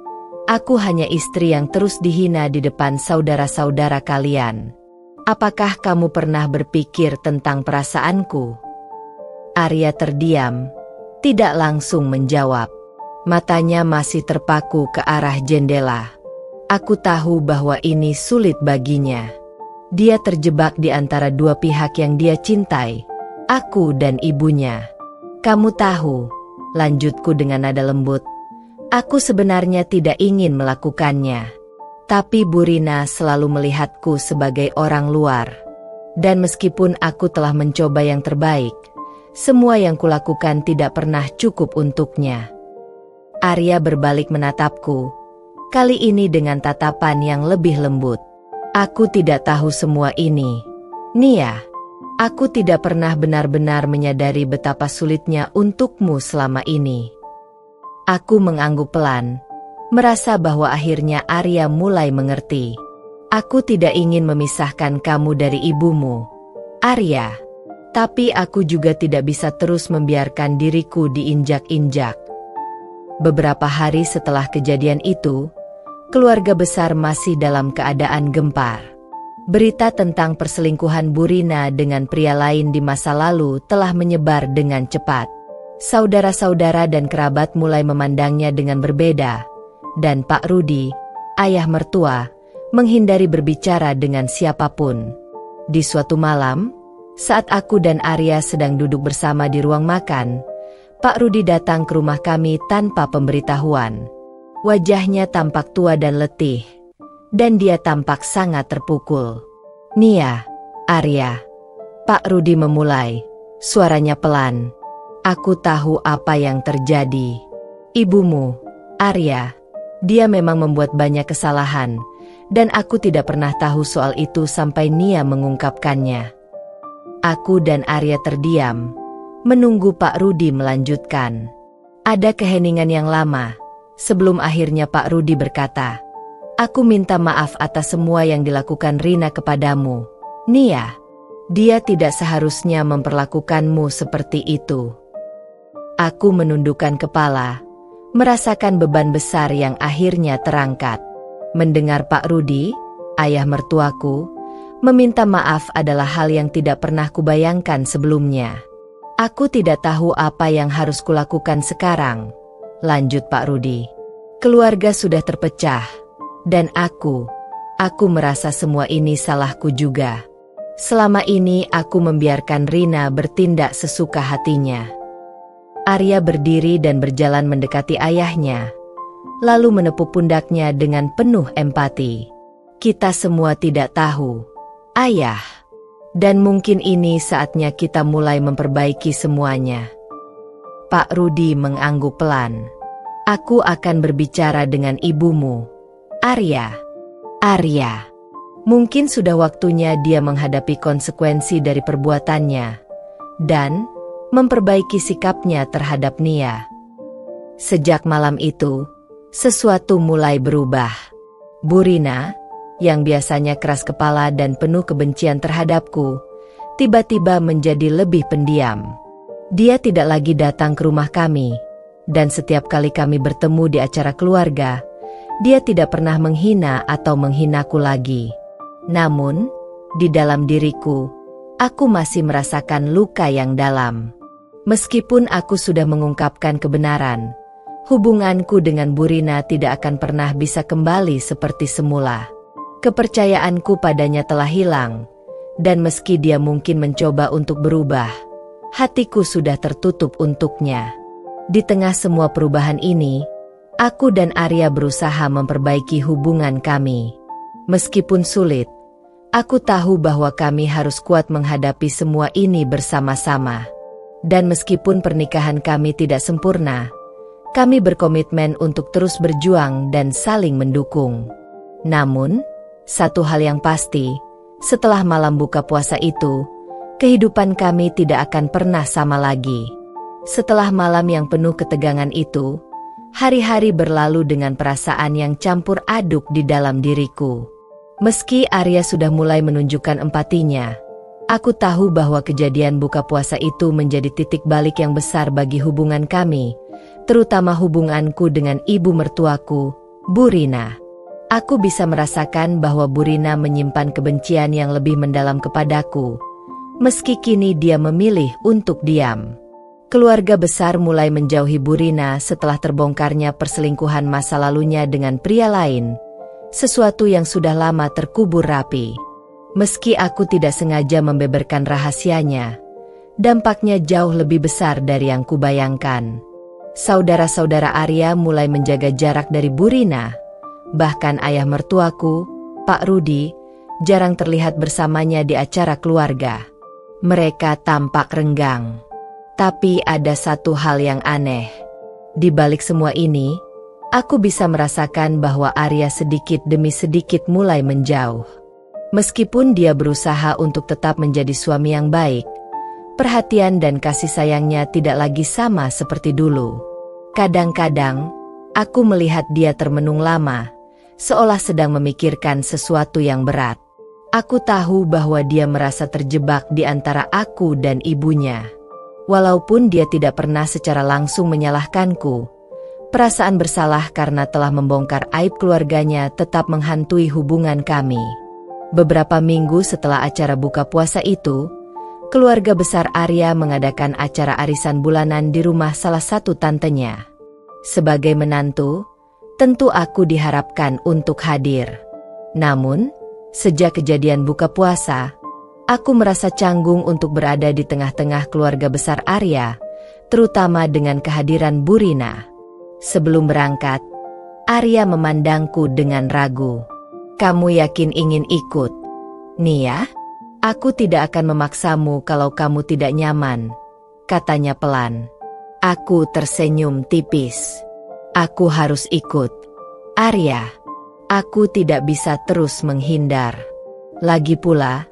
[SPEAKER 1] Aku hanya istri yang terus dihina di depan saudara-saudara kalian. Apakah kamu pernah berpikir tentang perasaanku? Arya terdiam, tidak langsung menjawab. Matanya masih terpaku ke arah jendela. Aku tahu bahwa ini sulit baginya. Dia terjebak di antara dua pihak yang dia cintai, aku dan ibunya. Kamu tahu, lanjutku dengan nada lembut, aku sebenarnya tidak ingin melakukannya. Tapi Bu Rina selalu melihatku sebagai orang luar. Dan meskipun aku telah mencoba yang terbaik, semua yang kulakukan tidak pernah cukup untuknya. Arya berbalik menatapku, kali ini dengan tatapan yang lebih lembut. Aku tidak tahu semua ini, Nia. Aku tidak pernah benar-benar menyadari betapa sulitnya untukmu selama ini. Aku mengangguk pelan, merasa bahwa akhirnya Arya mulai mengerti. Aku tidak ingin memisahkan kamu dari ibumu, Arya. Tapi aku juga tidak bisa terus membiarkan diriku diinjak-injak. Beberapa hari setelah kejadian itu, keluarga besar masih dalam keadaan gempar. Berita tentang perselingkuhan Bu Rina dengan pria lain di masa lalu telah menyebar dengan cepat. Saudara-saudara dan kerabat mulai memandangnya dengan berbeda. Dan Pak Rudi, ayah mertua, menghindari berbicara dengan siapapun. Di suatu malam, saat aku dan Arya sedang duduk bersama di ruang makan, Pak Rudi datang ke rumah kami tanpa pemberitahuan. Wajahnya tampak tua dan letih, dan dia tampak sangat terpukul. Nia, Arya, Pak Rudi memulai, suaranya pelan. Aku tahu apa yang terjadi. Ibumu, Arya, dia memang membuat banyak kesalahan, dan aku tidak pernah tahu soal itu sampai Nia mengungkapkannya. Aku dan Arya terdiam, menunggu Pak Rudi melanjutkan. Ada keheningan yang lama, sebelum akhirnya Pak Rudi berkata, "Aku minta maaf atas semua yang dilakukan Rina kepadamu, Nia. Dia tidak seharusnya memperlakukanmu seperti itu." Aku menundukkan kepala, merasakan beban besar yang akhirnya terangkat. Mendengar Pak Rudi, ayah mertuaku, meminta maaf adalah hal yang tidak pernah kubayangkan sebelumnya. Aku tidak tahu apa yang harus kulakukan sekarang, lanjut Pak Rudi. Keluarga sudah terpecah, dan aku merasa semua ini salahku juga. Selama ini aku membiarkan Rina bertindak sesuka hatinya. Arya berdiri dan berjalan mendekati ayahnya, lalu menepuk pundaknya dengan penuh empati. Kita semua tidak tahu, Ayah. Dan mungkin ini saatnya kita mulai memperbaiki semuanya. Pak Rudi mengangguk pelan. Aku akan berbicara dengan ibumu, Arya. Arya. Mungkin sudah waktunya dia menghadapi konsekuensi dari perbuatannya dan memperbaiki sikapnya terhadap Nia. Sejak malam itu, sesuatu mulai berubah. Bu Rina, yang biasanya keras kepala dan penuh kebencian terhadapku, tiba-tiba menjadi lebih pendiam. Dia tidak lagi datang ke rumah kami, dan setiap kali kami bertemu di acara keluarga, dia tidak pernah menghina atau menghinaku lagi. Namun, di dalam diriku, aku masih merasakan luka yang dalam. Meskipun aku sudah mengungkapkan kebenaran, hubunganku dengan Bu Rina tidak akan pernah bisa kembali seperti semula. Kepercayaanku padanya telah hilang, dan meski dia mungkin mencoba untuk berubah, hatiku sudah tertutup untuknya. Di tengah semua perubahan ini, aku dan Arya berusaha memperbaiki hubungan kami. Meskipun sulit, aku tahu bahwa kami harus kuat menghadapi semua ini bersama-sama. Dan meskipun pernikahan kami tidak sempurna, kami berkomitmen untuk terus berjuang dan saling mendukung. Namun, satu hal yang pasti, setelah malam buka puasa itu, kehidupan kami tidak akan pernah sama lagi. Setelah malam yang penuh ketegangan itu, hari-hari berlalu dengan perasaan yang campur aduk di dalam diriku. Meski Arya sudah mulai menunjukkan empatinya, aku tahu bahwa kejadian buka puasa itu menjadi titik balik yang besar bagi hubungan kami, terutama hubunganku dengan ibu mertuaku, Bu Rina. Aku bisa merasakan bahwa Bu Rina menyimpan kebencian yang lebih mendalam kepadaku, meski kini dia memilih untuk diam. Keluarga besar mulai menjauhi Bu Rina setelah terbongkarnya perselingkuhan masa lalunya dengan pria lain, sesuatu yang sudah lama terkubur rapi. Meski aku tidak sengaja membeberkan rahasianya, dampaknya jauh lebih besar dari yang kubayangkan. Saudara-saudara Arya mulai menjaga jarak dari Bu Rina, bahkan ayah mertuaku, Pak Rudi, jarang terlihat bersamanya di acara keluarga. Mereka tampak renggang. Tapi ada satu hal yang aneh. Di balik semua ini, aku bisa merasakan bahwa Arya sedikit demi sedikit mulai menjauh. Meskipun dia berusaha untuk tetap menjadi suami yang baik, perhatian dan kasih sayangnya tidak lagi sama seperti dulu. Kadang-kadang, aku melihat dia termenung lama, seolah sedang memikirkan sesuatu yang berat. Aku tahu bahwa dia merasa terjebak di antara aku dan ibunya. Walaupun dia tidak pernah secara langsung menyalahkanku, perasaan bersalah karena telah membongkar aib keluarganya tetap menghantui hubungan kami. Beberapa minggu setelah acara buka puasa itu, keluarga besar Arya mengadakan acara arisan bulanan di rumah salah satu tantenya. Sebagai menantu, tentu aku diharapkan untuk hadir. Namun, sejak kejadian buka puasa, aku merasa canggung untuk berada di tengah-tengah keluarga besar Arya, terutama dengan kehadiran Bu Rina. Sebelum berangkat, Arya memandangku dengan ragu. "Kamu yakin ingin ikut, Nia? Aku tidak akan memaksamu kalau kamu tidak nyaman," katanya pelan. Aku tersenyum tipis. Aku harus ikut, Arya. Aku tidak bisa terus menghindar. Lagi pula,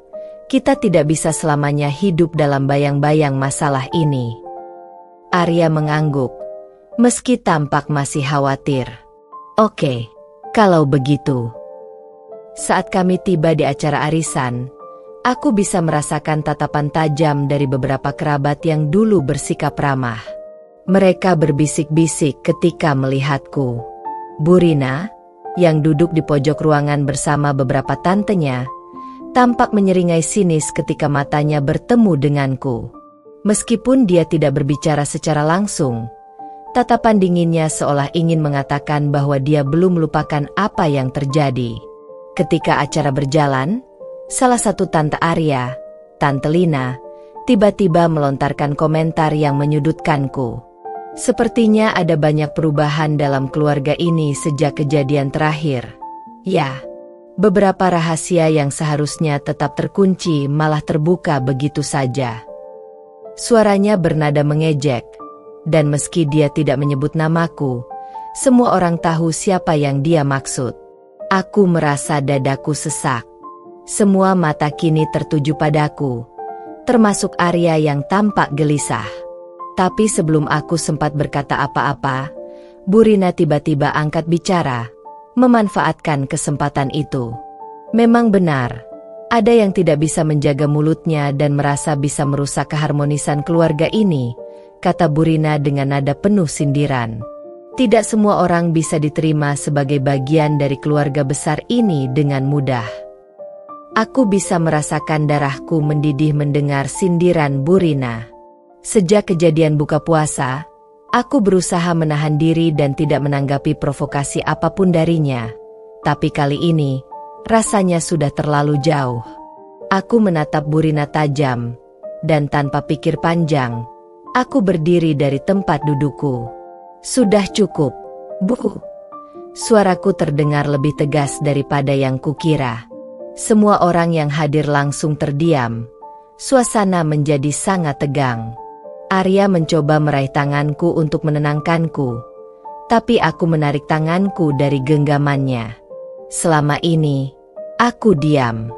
[SPEAKER 1] kita tidak bisa selamanya hidup dalam bayang-bayang masalah ini. Arya mengangguk, meski tampak masih khawatir. Oke, kalau begitu. Saat kami tiba di acara arisan, aku bisa merasakan tatapan tajam dari beberapa kerabat yang dulu bersikap ramah. Mereka berbisik-bisik ketika melihatku. Bu Rina, yang duduk di pojok ruangan bersama beberapa tantenya, tampak menyeringai sinis ketika matanya bertemu denganku. Meskipun dia tidak berbicara secara langsung, tatapan dinginnya seolah ingin mengatakan bahwa dia belum melupakan apa yang terjadi. Ketika acara berjalan, salah satu tante Arya, Tante Lina, tiba-tiba melontarkan komentar yang menyudutkanku. Sepertinya ada banyak perubahan dalam keluarga ini sejak kejadian terakhir. Ya, beberapa rahasia yang seharusnya tetap terkunci malah terbuka begitu saja. Suaranya bernada mengejek, Dan meski dia tidak menyebut namaku, semua orang tahu siapa yang dia maksud. Aku merasa dadaku sesak. Semua mata kini tertuju padaku, termasuk Arya yang tampak gelisah. Tapi sebelum aku sempat berkata apa-apa, Burina tiba-tiba angkat bicara, memanfaatkan kesempatan itu. Memang benar, ada yang tidak bisa menjaga mulutnya dan merasa bisa merusak keharmonisan keluarga ini, kata Burina dengan nada penuh sindiran. Tidak semua orang bisa diterima sebagai bagian dari keluarga besar ini dengan mudah. Aku bisa merasakan darahku mendidih mendengar sindiran Burina. Sejak kejadian buka puasa, aku berusaha menahan diri dan tidak menanggapi provokasi apapun darinya. Tapi kali ini, rasanya sudah terlalu jauh. Aku menatap Burina tajam, dan tanpa pikir panjang, aku berdiri dari tempat dudukku. Sudah cukup, Bu. Suaraku terdengar lebih tegas daripada yang kukira. Semua orang yang hadir langsung terdiam. Suasana menjadi sangat tegang. Arya mencoba meraih tanganku untuk menenangkanku, tapi aku menarik tanganku dari genggamannya. Selama ini, aku diam.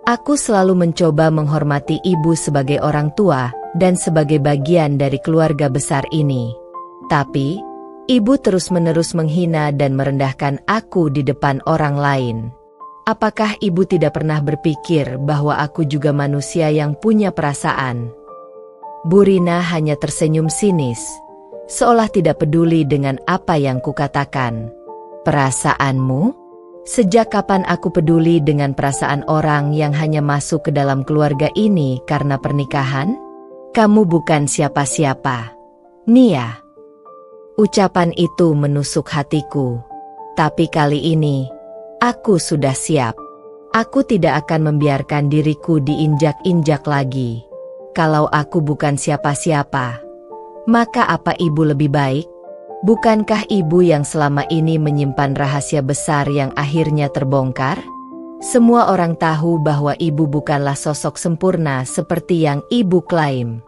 [SPEAKER 1] Aku selalu mencoba menghormati ibu sebagai orang tua dan sebagai bagian dari keluarga besar ini. Tapi, ibu terus-menerus menghina dan merendahkan aku di depan orang lain. Apakah ibu tidak pernah berpikir bahwa aku juga manusia yang punya perasaan? Burina hanya tersenyum sinis, seolah tidak peduli dengan apa yang kukatakan. Perasaanmu? Sejak kapan aku peduli dengan perasaan orang yang hanya masuk ke dalam keluarga ini karena pernikahan? Kamu bukan siapa-siapa, Nia. Ucapan itu menusuk hatiku. Tapi kali ini, aku sudah siap. Aku tidak akan membiarkan diriku diinjak-injak lagi. Kalau aku bukan siapa-siapa, maka apa ibu lebih baik? Bukankah ibu yang selama ini menyimpan rahasia besar yang akhirnya terbongkar? Semua orang tahu bahwa ibu bukanlah sosok sempurna seperti yang ibu klaim.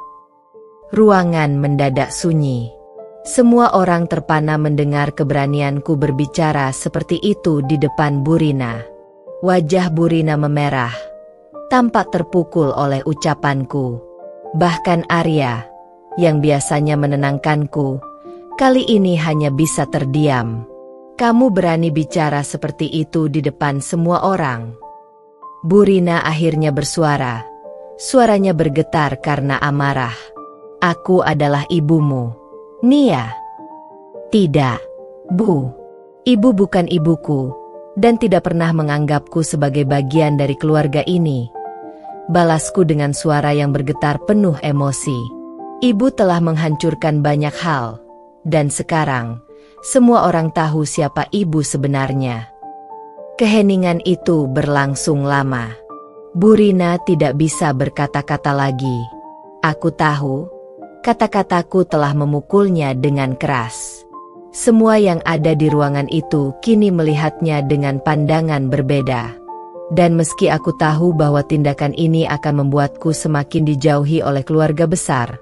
[SPEAKER 1] Ruangan mendadak sunyi. Semua orang terpana mendengar keberanianku berbicara seperti itu di depan Burina. Wajah Burina memerah, tampak terpukul oleh ucapanku. Bahkan Arya, yang biasanya menenangkanku, kali ini hanya bisa terdiam. Kamu berani bicara seperti itu di depan semua orang? Burina akhirnya bersuara. Suaranya bergetar karena amarah. Aku adalah ibumu, Nia. Tidak, Bu. Ibu bukan ibuku, dan tidak pernah menganggapku sebagai bagian dari keluarga ini. Balasku dengan suara yang bergetar penuh emosi. Ibu telah menghancurkan banyak hal, dan sekarang, semua orang tahu siapa ibu sebenarnya. Keheningan itu berlangsung lama. Burina tidak bisa berkata-kata lagi. Aku tahu, kata-kataku telah memukulnya dengan keras. Semua yang ada di ruangan itu kini melihatnya dengan pandangan berbeda. Dan meski aku tahu bahwa tindakan ini akan membuatku semakin dijauhi oleh keluarga besar,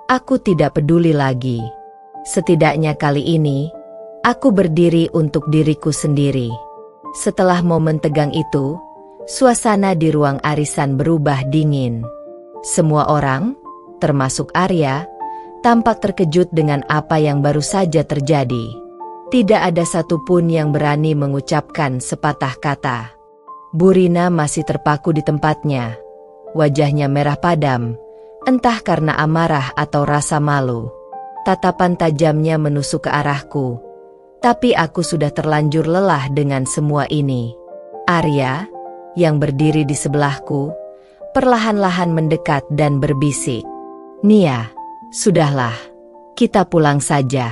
[SPEAKER 1] aku tidak peduli lagi. Setidaknya kali ini, aku berdiri untuk diriku sendiri. Setelah momen tegang itu, suasana di ruang arisan berubah dingin. Semua orang, termasuk Arya, tampak terkejut dengan apa yang baru saja terjadi. Tidak ada satupun yang berani mengucapkan sepatah kata. Burina masih terpaku di tempatnya. Wajahnya merah padam, entah karena amarah atau rasa malu. Tatapan tajamnya menusuk ke arahku. Tapi aku sudah terlanjur lelah dengan semua ini. Arya, yang berdiri di sebelahku, perlahan-lahan mendekat dan berbisik. Nia, sudahlah, kita pulang saja.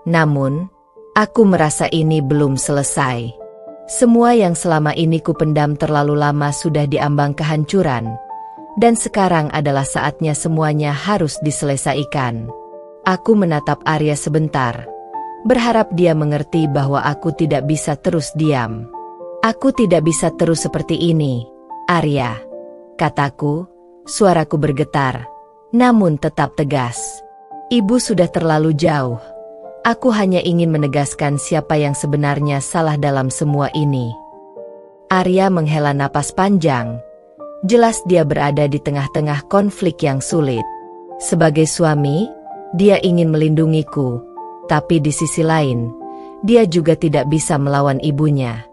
[SPEAKER 1] Namun, aku merasa ini belum selesai. Semua yang selama ini kupendam terlalu lama sudah diambang kehancuran, dan sekarang adalah saatnya semuanya harus diselesaikan. Aku menatap Arya sebentar, berharap dia mengerti bahwa aku tidak bisa terus diam. Aku tidak bisa terus seperti ini, Arya, kataku, suaraku bergetar, namun tetap tegas. Ibu sudah terlalu jauh. Aku hanya ingin menegaskan siapa yang sebenarnya salah dalam semua ini. Arya menghela napas panjang. Jelas dia berada di tengah-tengah konflik yang sulit. Sebagai suami, dia ingin melindungiku. Tapi di sisi lain, dia juga tidak bisa melawan ibunya.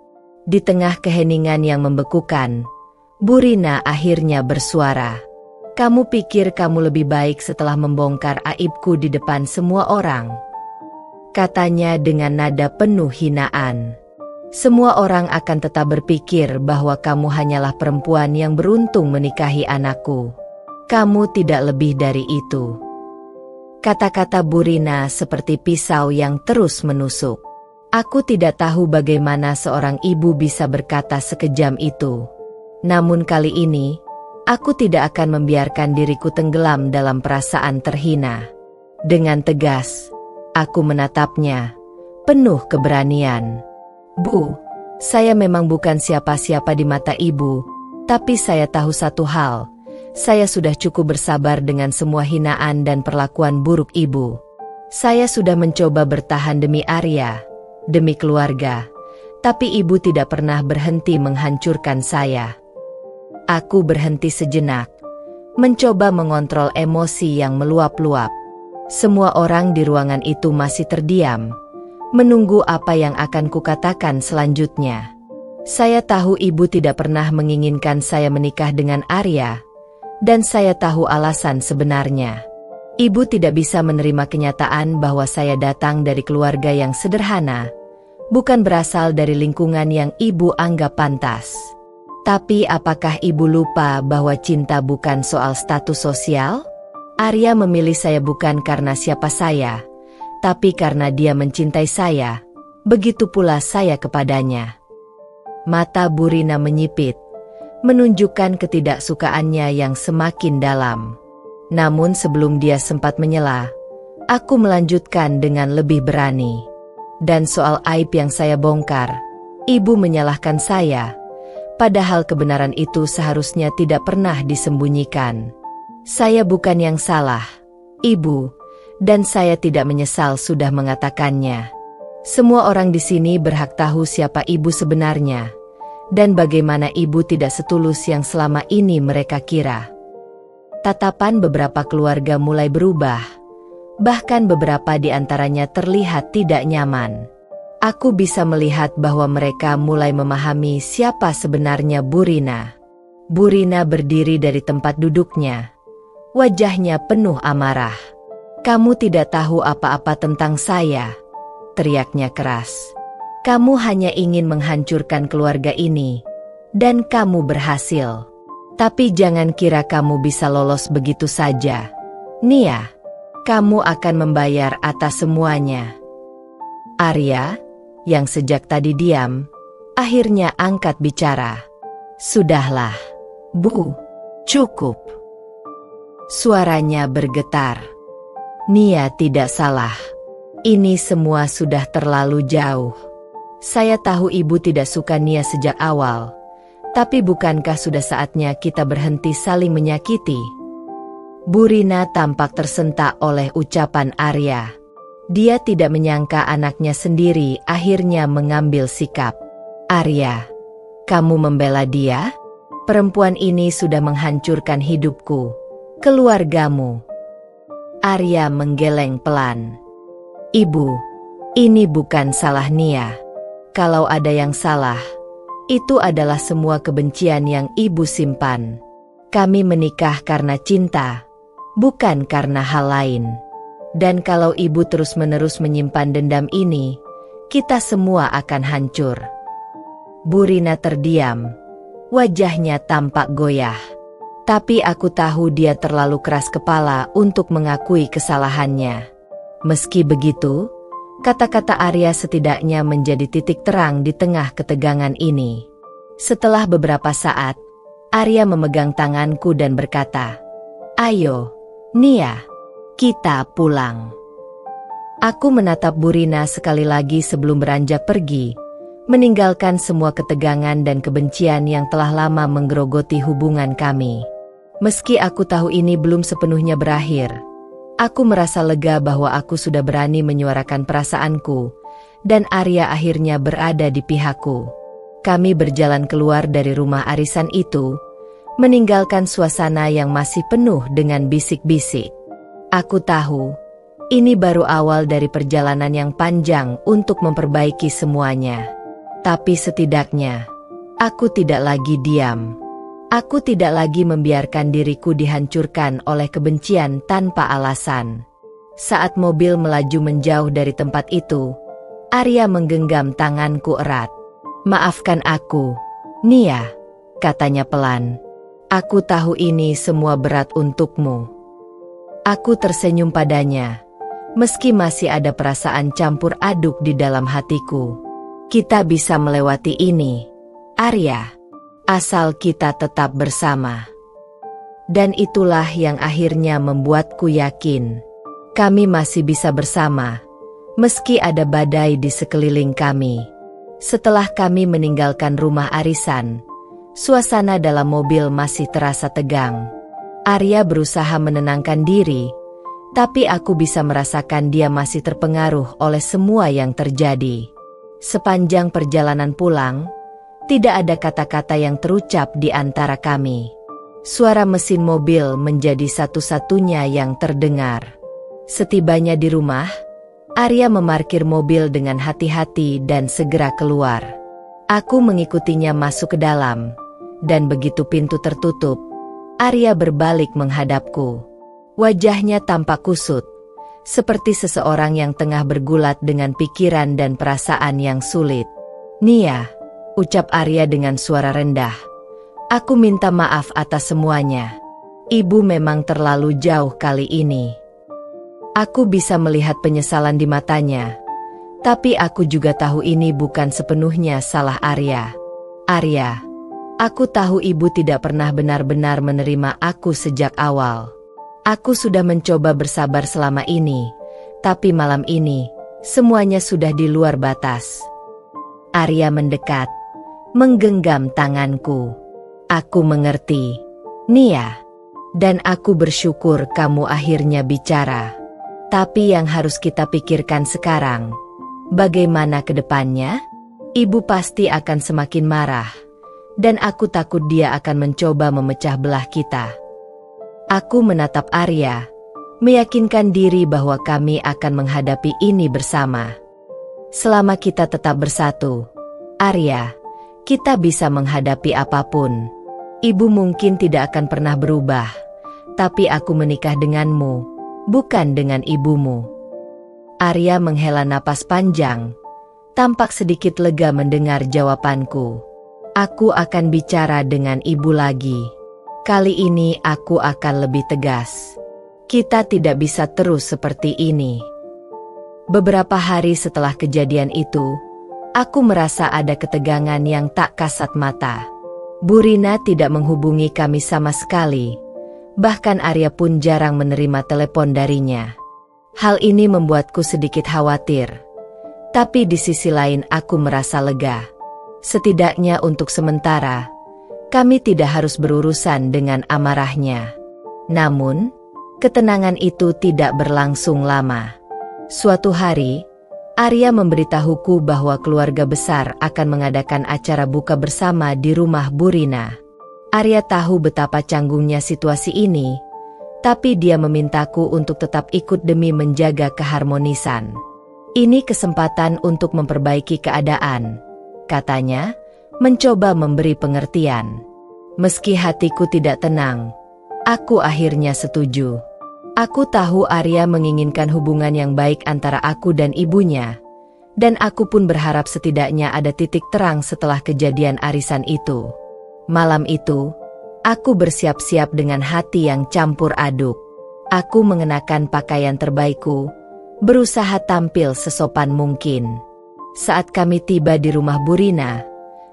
[SPEAKER 1] Di tengah keheningan yang membekukan, Bu Rina akhirnya bersuara. Kamu pikir kamu lebih baik setelah membongkar aibku di depan semua orang? Katanya dengan nada penuh hinaan. Semua orang akan tetap berpikir bahwa kamu hanyalah perempuan yang beruntung menikahi anakku. Kamu tidak lebih dari itu. Kata-kata Bu Rina seperti pisau yang terus menusuk. Aku tidak tahu bagaimana seorang ibu bisa berkata sekejam itu. Namun kali ini, aku tidak akan membiarkan diriku tenggelam dalam perasaan terhina. Dengan tegas, aku menatapnya, penuh keberanian. Bu, saya memang bukan siapa-siapa di mata ibu, tapi saya tahu satu hal. Saya sudah cukup bersabar dengan semua hinaan dan perlakuan buruk ibu. Saya sudah mencoba bertahan demi Arya, demi keluarga, tapi ibu tidak pernah berhenti menghancurkan saya. Aku berhenti sejenak, mencoba mengontrol emosi yang meluap-luap. Semua orang di ruangan itu masih terdiam, menunggu apa yang akan kukatakan selanjutnya. Saya tahu ibu tidak pernah menginginkan saya menikah dengan Arya, dan saya tahu alasan sebenarnya. Ibu tidak bisa menerima kenyataan bahwa saya datang dari keluarga yang sederhana, bukan berasal dari lingkungan yang ibu anggap pantas. Tapi apakah ibu lupa bahwa cinta bukan soal status sosial? Arya memilih saya bukan karena siapa saya, tapi karena dia mencintai saya. Begitu pula saya kepadanya. Mata Bu Rina menyipit, menunjukkan ketidaksukaannya yang semakin dalam. Namun sebelum dia sempat menyela, aku melanjutkan dengan lebih berani. Dan soal aib yang saya bongkar, ibu menyalahkan saya. Padahal kebenaran itu seharusnya tidak pernah disembunyikan. Saya bukan yang salah, ibu, dan saya tidak menyesal sudah mengatakannya. Semua orang di sini berhak tahu siapa ibu sebenarnya, dan bagaimana ibu tidak setulus yang selama ini mereka kira. Tatapan beberapa keluarga mulai berubah, bahkan beberapa di antaranya terlihat tidak nyaman. Aku bisa melihat bahwa mereka mulai memahami siapa sebenarnya Bu Rina. Bu Rina berdiri dari tempat duduknya. Wajahnya penuh amarah. Kamu tidak tahu apa-apa tentang saya, teriaknya keras. Kamu hanya ingin menghancurkan keluarga ini, dan kamu berhasil. Tapi jangan kira kamu bisa lolos begitu saja. Nia, kamu akan membayar atas semuanya. Arya, yang sejak tadi diam, akhirnya angkat bicara. Sudahlah, Bu, cukup. Suaranya bergetar. Nia tidak salah. Ini semua sudah terlalu jauh. Saya tahu ibu tidak suka Nia sejak awal, tapi bukankah sudah saatnya kita berhenti saling menyakiti? Bu Rina tampak tersentak oleh ucapan Arya. Dia tidak menyangka anaknya sendiri akhirnya mengambil sikap. Arya, kamu membela dia? Perempuan ini sudah menghancurkan hidupku, keluargamu. Arya menggeleng pelan. Ibu, ini bukan salah Nia. Kalau ada yang salah, itu adalah semua kebencian yang ibu simpan. Kami menikah karena cinta, bukan karena hal lain. Dan kalau ibu terus-menerus menyimpan dendam ini, kita semua akan hancur. Bu Rina terdiam. Wajahnya tampak goyah. Tapi aku tahu dia terlalu keras kepala untuk mengakui kesalahannya. Meski begitu, kata-kata Arya setidaknya menjadi titik terang di tengah ketegangan ini. Setelah beberapa saat, Arya memegang tanganku dan berkata, "Ayo, Nia. Kita pulang." Aku menatap Bu Rina sekali lagi sebelum beranjak pergi, meninggalkan semua ketegangan dan kebencian yang telah lama menggerogoti hubungan kami. Meski aku tahu ini belum sepenuhnya berakhir, Aku merasa lega bahwa aku sudah berani menyuarakan perasaanku, dan Arya akhirnya berada di pihakku. Kami berjalan keluar dari rumah arisan itu, meninggalkan suasana yang masih penuh dengan bisik-bisik. Aku tahu, ini baru awal dari perjalanan yang panjang untuk memperbaiki semuanya. Tapi setidaknya, aku tidak lagi diam. Aku tidak lagi membiarkan diriku dihancurkan oleh kebencian tanpa alasan. Saat mobil melaju menjauh dari tempat itu, Arya menggenggam tanganku erat. "Maafkan aku, Nia," katanya pelan. "Aku tahu ini semua berat untukmu." Aku tersenyum padanya, meski masih ada perasaan campur aduk di dalam hatiku. "Kita bisa melewati ini, Arya. Asal kita tetap bersama." Dan itulah yang akhirnya membuatku yakin, kami masih bisa bersama, meski ada badai di sekeliling kami. Setelah kami meninggalkan rumah arisan, suasana dalam mobil masih terasa tegang. Arya berusaha menenangkan diri, tapi aku bisa merasakan dia masih terpengaruh oleh semua yang terjadi. Sepanjang perjalanan pulang, tidak ada kata-kata yang terucap di antara kami. Suara mesin mobil menjadi satu-satunya yang terdengar. Setibanya di rumah, Arya memarkir mobil dengan hati-hati dan segera keluar. Aku mengikutinya masuk ke dalam, dan begitu pintu tertutup, Arya berbalik menghadapku. Wajahnya tampak kusut, seperti seseorang yang tengah bergulat dengan pikiran dan perasaan yang sulit. "Nia," ucap Arya dengan suara rendah. "Aku minta maaf atas semuanya. Ibu memang terlalu jauh kali ini." Aku bisa melihat penyesalan di matanya, tapi aku juga tahu ini bukan sepenuhnya salah Arya. "Arya, aku tahu ibu tidak pernah benar-benar menerima aku sejak awal. Aku sudah mencoba bersabar selama ini, tapi malam ini, semuanya sudah di luar batas." Arya mendekat, menggenggam tanganku. "Aku mengerti, Nia. Dan aku bersyukur kamu akhirnya bicara. Tapi yang harus kita pikirkan sekarang, bagaimana ke depannya? Ibu pasti akan semakin marah, dan aku takut dia akan mencoba memecah belah kita." Aku menatap Arya, meyakinkan diri bahwa kami akan menghadapi ini bersama. "Selama kita tetap bersatu, Arya, kita bisa menghadapi apapun. Ibu mungkin tidak akan pernah berubah, tapi aku menikah denganmu, bukan dengan ibumu." Arya menghela napas panjang, tampak sedikit lega mendengar jawabanku. "Aku akan bicara dengan ibu lagi. Kali ini aku akan lebih tegas. Kita tidak bisa terus seperti ini." Beberapa hari setelah kejadian itu, aku merasa ada ketegangan yang tak kasat mata. Bu Rina tidak menghubungi kami sama sekali. Bahkan Arya pun jarang menerima telepon darinya. Hal ini membuatku sedikit khawatir. Tapi di sisi lain aku merasa lega. Setidaknya untuk sementara, kami tidak harus berurusan dengan amarahnya. Namun, ketenangan itu tidak berlangsung lama. Suatu hari, Arya memberitahuku bahwa keluarga besar akan mengadakan acara buka bersama di rumah Bu Rina. Arya tahu betapa canggungnya situasi ini, tapi dia memintaku untuk tetap ikut demi menjaga keharmonisan. "Ini kesempatan untuk memperbaiki keadaan," katanya, mencoba memberi pengertian. Meski hatiku tidak tenang, aku akhirnya setuju. Aku tahu Arya menginginkan hubungan yang baik antara aku dan ibunya, dan aku pun berharap setidaknya ada titik terang setelah kejadian arisan itu. Malam itu, aku bersiap-siap dengan hati yang campur aduk. Aku mengenakan pakaian terbaikku, berusaha tampil sesopan mungkin. Saat kami tiba di rumah Bu Rina,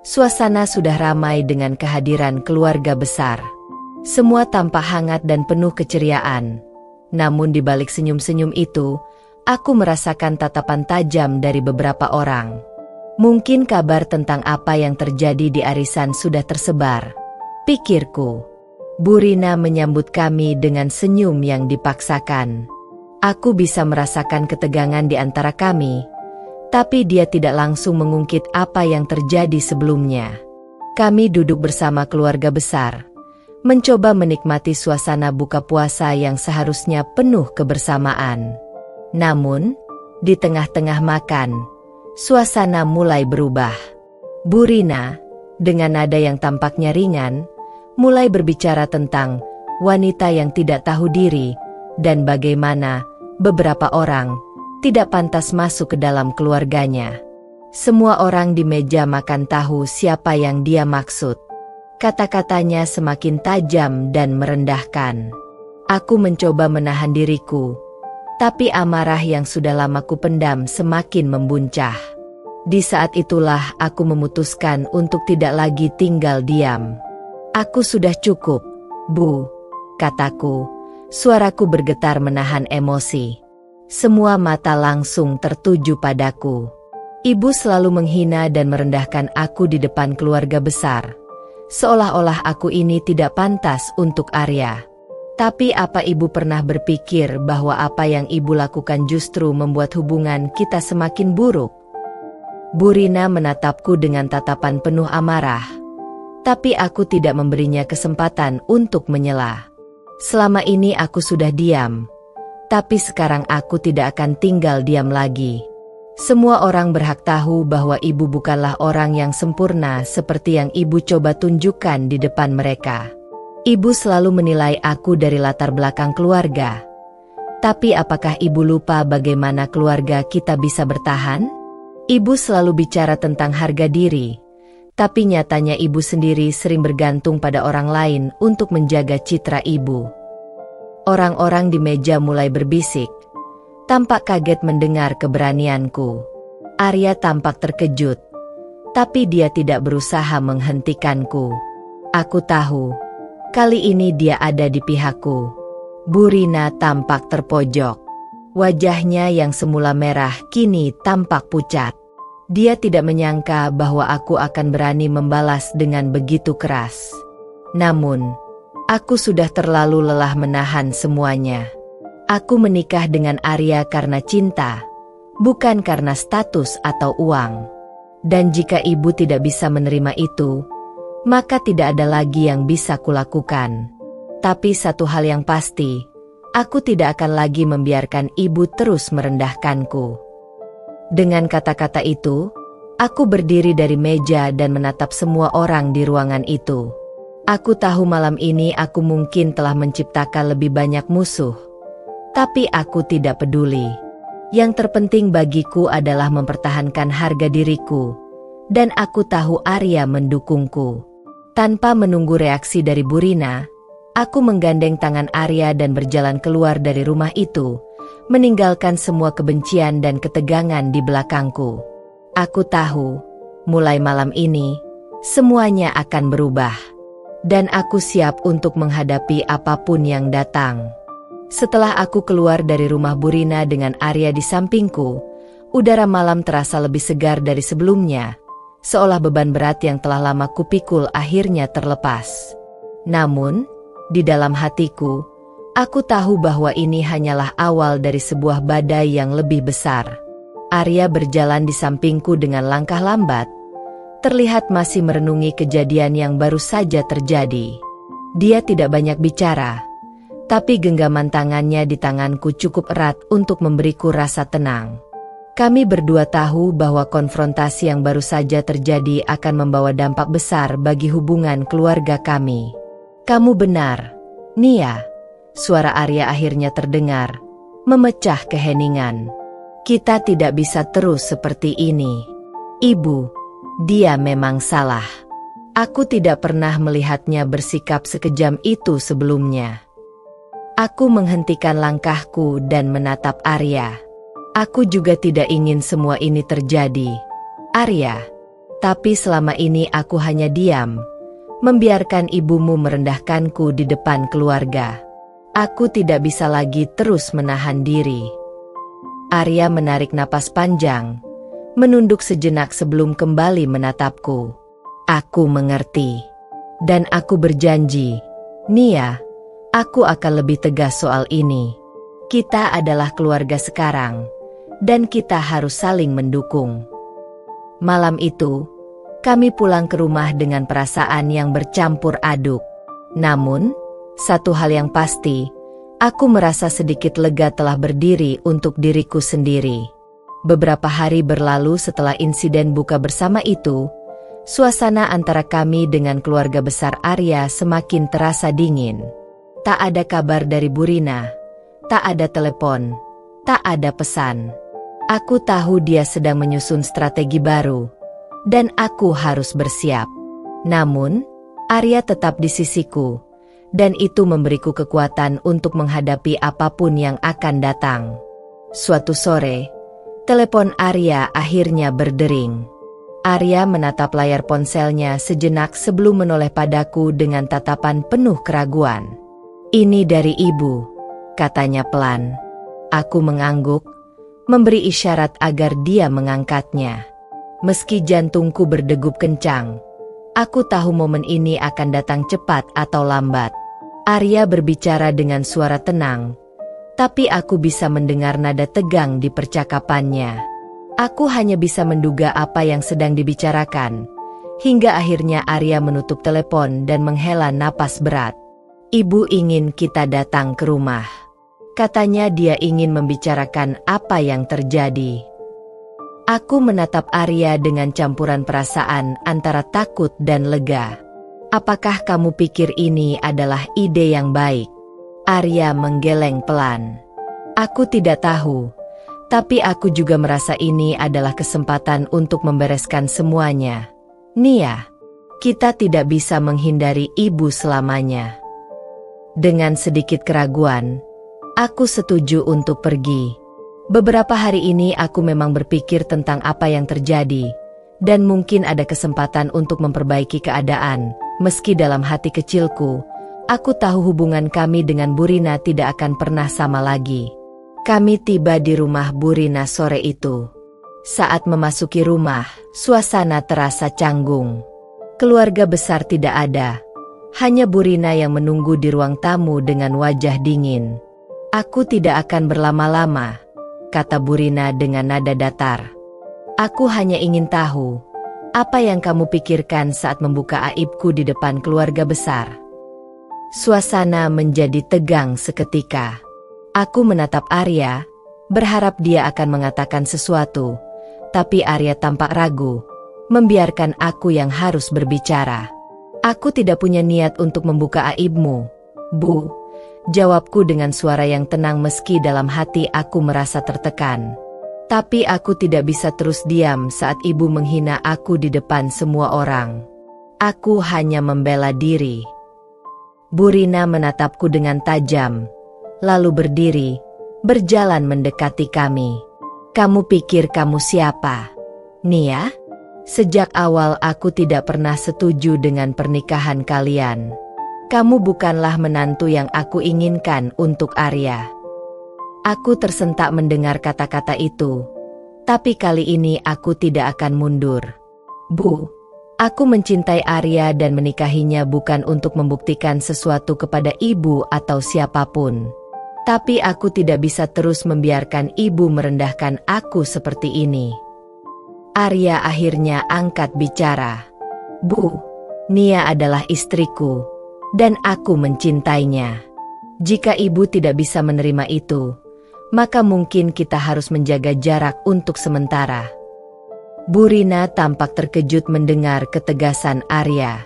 [SPEAKER 1] suasana sudah ramai dengan kehadiran keluarga besar. Semua tampak hangat dan penuh keceriaan. Namun di balik senyum-senyum itu, aku merasakan tatapan tajam dari beberapa orang. Mungkin kabar tentang apa yang terjadi di arisan sudah tersebar, pikirku. Bu Rina menyambut kami dengan senyum yang dipaksakan. Aku bisa merasakan ketegangan di antara kami, tapi dia tidak langsung mengungkit apa yang terjadi sebelumnya. Kami duduk bersama keluarga besar, mencoba menikmati suasana buka puasa yang seharusnya penuh kebersamaan. Namun, di tengah-tengah makan, suasana mulai berubah. Bu Rina, dengan nada yang tampaknya ringan, mulai berbicara tentang wanita yang tidak tahu diri dan bagaimana beberapa orang tidak pantas masuk ke dalam keluarganya. Semua orang di meja makan tahu siapa yang dia maksud. Kata-katanya semakin tajam dan merendahkan. Aku mencoba menahan diriku, tapi amarah yang sudah lama kupendam semakin membuncah. Di saat itulah aku memutuskan untuk tidak lagi tinggal diam. "Aku sudah cukup, Bu," kataku. Suaraku bergetar menahan emosi. Semua mata langsung tertuju padaku. Ibu selalu menghina dan merendahkan aku di depan keluarga besar, seolah-olah aku ini tidak pantas untuk Arya. Tapi apa ibu pernah berpikir bahwa apa yang ibu lakukan justru membuat hubungan kita semakin buruk? Bu Rina menatapku dengan tatapan penuh amarah, tapi aku tidak memberinya kesempatan untuk menyela. Selama ini aku sudah diam, tapi sekarang aku tidak akan tinggal diam lagi. Semua orang berhak tahu bahwa ibu bukanlah orang yang sempurna seperti yang ibu coba tunjukkan di depan mereka. Ibu selalu menilai aku dari latar belakang keluarga. Tapi apakah ibu lupa bagaimana keluarga kita bisa bertahan? Ibu selalu bicara tentang harga diri, tapi nyatanya ibu sendiri sering bergantung pada orang lain untuk menjaga citra ibu. Orang-orang di meja mulai berbisik, tampak kaget mendengar keberanianku. Arya tampak terkejut, tapi dia tidak berusaha menghentikanku. Aku tahu, kali ini dia ada di pihakku. Bu Rina tampak terpojok. Wajahnya yang semula merah kini tampak pucat. Dia tidak menyangka bahwa aku akan berani membalas dengan begitu keras. Namun, aku sudah terlalu lelah menahan semuanya. Aku menikah dengan Arya karena cinta, bukan karena status atau uang. Dan jika ibu tidak bisa menerima itu, maka tidak ada lagi yang bisa kulakukan. Tapi satu hal yang pasti, aku tidak akan lagi membiarkan ibu terus merendahkanku. Dengan kata-kata itu, aku berdiri dari meja dan menatap semua orang di ruangan itu. Aku tahu malam ini aku mungkin telah menciptakan lebih banyak musuh, tapi aku tidak peduli. Yang terpenting bagiku adalah mempertahankan harga diriku, dan aku tahu Arya mendukungku. Tanpa menunggu reaksi dari Bu Rina, aku menggandeng tangan Arya dan berjalan keluar dari rumah itu, meninggalkan semua kebencian dan ketegangan di belakangku. Aku tahu, mulai malam ini, semuanya akan berubah. Dan aku siap untuk menghadapi apapun yang datang. Setelah aku keluar dari rumah Bu Rina dengan Arya di sampingku, udara malam terasa lebih segar dari sebelumnya, seolah beban berat yang telah lama kupikul akhirnya terlepas. Namun, di dalam hatiku, aku tahu bahwa ini hanyalah awal dari sebuah badai yang lebih besar. Arya berjalan di sampingku dengan langkah lambat, terlihat masih merenungi kejadian yang baru saja terjadi. Dia tidak banyak bicara, tapi genggaman tangannya di tanganku cukup erat untuk memberiku rasa tenang. Kami berdua tahu bahwa konfrontasi yang baru saja terjadi akan membawa dampak besar bagi hubungan keluarga kami. "Kamu benar, Nia," suara Arya akhirnya terdengar, memecah keheningan. "Kita tidak bisa terus seperti ini. Ibu, dia memang salah. Aku tidak pernah melihatnya bersikap sekejam itu sebelumnya." Aku menghentikan langkahku dan menatap Arya. "Aku juga tidak ingin semua ini terjadi, Arya. Tapi selama ini aku hanya diam, membiarkan ibumu merendahkanku di depan keluarga. Aku tidak bisa lagi terus menahan diri." Arya menarik napas panjang, menunduk sejenak sebelum kembali menatapku. "Aku mengerti. Dan aku berjanji, Nia, aku akan lebih tegas soal ini. Kita adalah keluarga sekarang, dan kita harus saling mendukung. Malam itu, kami pulang ke rumah dengan perasaan yang bercampur aduk. Namun, satu hal yang pasti, aku merasa sedikit lega telah berdiri untuk diriku sendiri. Beberapa hari berlalu setelah insiden buka bersama itu, suasana antara kami dengan keluarga besar Arya semakin terasa dingin. Tak ada kabar dari Bu Rina, tak ada telepon, tak ada pesan. Aku tahu dia sedang menyusun strategi baru, dan aku harus bersiap. Namun, Arya tetap di sisiku, dan itu memberiku kekuatan untuk menghadapi apapun yang akan datang. Suatu sore, telepon Arya akhirnya berdering. Arya menatap layar ponselnya sejenak sebelum menoleh padaku dengan tatapan penuh keraguan. "Ini dari ibu," katanya pelan. Aku mengangguk, memberi isyarat agar dia mengangkatnya. Meski jantungku berdegup kencang, aku tahu momen ini akan datang cepat atau lambat. Arya berbicara dengan suara tenang, tapi aku bisa mendengar nada tegang di percakapannya. Aku hanya bisa menduga apa yang sedang dibicarakan, hingga akhirnya Arya menutup telepon dan menghela napas berat. "Ibu ingin kita datang ke rumah," katanya. Dia ingin membicarakan apa yang terjadi. Aku menatap Arya dengan campuran perasaan antara takut dan lega. "Apakah kamu pikir ini adalah ide yang baik?" Arya menggeleng pelan. "Aku tidak tahu, tapi aku juga merasa ini adalah kesempatan untuk membereskan semuanya. Nia, kita tidak bisa menghindari ibu selamanya." Dengan sedikit keraguan, aku setuju untuk pergi. Beberapa hari ini aku memang berpikir tentang apa yang terjadi, dan mungkin ada kesempatan untuk memperbaiki keadaan. Meski dalam hati kecilku, aku tahu hubungan kami dengan Bu Rina tidak akan pernah sama lagi. Kami tiba di rumah Bu Rina sore itu. Saat memasuki rumah, suasana terasa canggung. Keluarga besar tidak ada, hanya Bu Rina yang menunggu di ruang tamu dengan wajah dingin. "Aku tidak akan berlama-lama," kata Bu Rina dengan nada datar. "Aku hanya ingin tahu, apa yang kamu pikirkan saat membuka aibku di depan keluarga besar?" Suasana menjadi tegang seketika. Aku menatap Arya, berharap dia akan mengatakan sesuatu, tapi Arya tampak ragu, membiarkan aku yang harus berbicara. "Aku tidak punya niat untuk membuka aibmu, Bu," jawabku dengan suara yang tenang meski dalam hati aku merasa tertekan. Tapi aku tidak bisa terus diam saat ibu menghina aku di depan semua orang. Aku hanya membela diri. Bu Rina menatapku dengan tajam, lalu berdiri, berjalan mendekati kami. "Kamu pikir kamu siapa, Nia? Sejak awal aku tidak pernah setuju dengan pernikahan kalian. Kamu bukanlah menantu yang aku inginkan untuk Arya." Aku tersentak mendengar kata-kata itu, tapi kali ini aku tidak akan mundur. "Bu, aku mencintai Arya dan menikahinya bukan untuk membuktikan sesuatu kepada ibu atau siapapun. Tapi aku tidak bisa terus membiarkan ibu merendahkan aku seperti ini." Arya akhirnya angkat bicara. "Bu, Nia adalah istriku, dan aku mencintainya. Jika ibu tidak bisa menerima itu, maka mungkin kita harus menjaga jarak untuk sementara." Bu Rina tampak terkejut mendengar ketegasan Arya.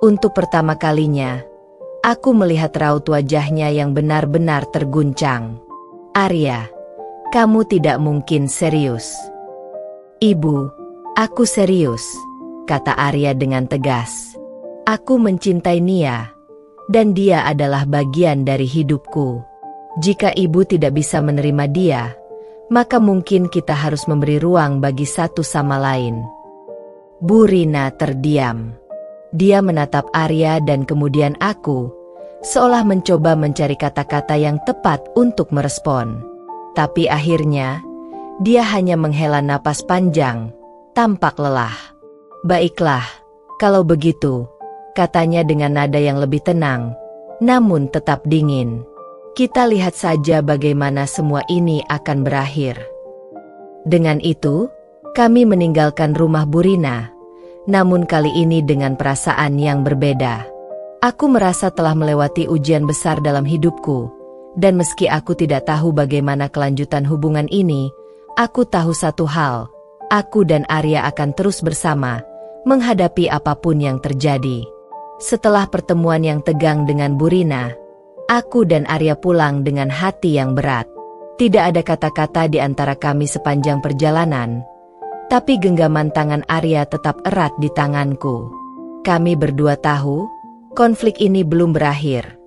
[SPEAKER 1] Untuk pertama kalinya, aku melihat raut wajahnya yang benar-benar terguncang. "Arya, kamu tidak mungkin serius." "Ibu, aku serius," kata Arya dengan tegas. "Aku mencintai Nia, dan dia adalah bagian dari hidupku. Jika ibu tidak bisa menerima dia, maka mungkin kita harus memberi ruang bagi satu sama lain." Bu Rina terdiam. Dia menatap Arya dan kemudian aku, seolah mencoba mencari kata-kata yang tepat untuk merespon. Tapi akhirnya, dia hanya menghela napas panjang, tampak lelah. "Baiklah, kalau begitu," katanya dengan nada yang lebih tenang, namun tetap dingin. Kita lihat saja bagaimana semua ini akan berakhir. Dengan itu, kami meninggalkan rumah Burina, namun kali ini dengan perasaan yang berbeda. Aku merasa telah melewati ujian besar dalam hidupku, dan meski aku tidak tahu bagaimana kelanjutan hubungan ini, aku tahu satu hal, aku dan Arya akan terus bersama, menghadapi apapun yang terjadi. Setelah pertemuan yang tegang dengan Burina, aku dan Arya pulang dengan hati yang berat. Tidak ada kata-kata di antara kami sepanjang perjalanan, tapi genggaman tangan Arya tetap erat di tanganku. Kami berdua tahu, konflik ini belum berakhir,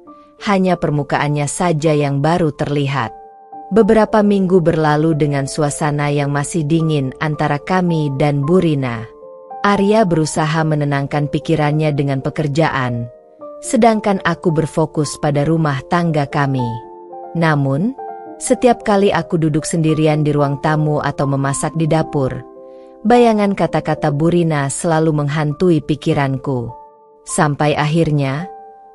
[SPEAKER 1] hanya permukaannya saja yang baru terlihat. Beberapa minggu berlalu dengan suasana yang masih dingin antara kami dan Burina. Arya berusaha menenangkan pikirannya dengan pekerjaan, sedangkan aku berfokus pada rumah tangga kami. Namun, setiap kali aku duduk sendirian di ruang tamu atau memasak di dapur, bayangan kata-kata Burina selalu menghantui pikiranku. Sampai akhirnya,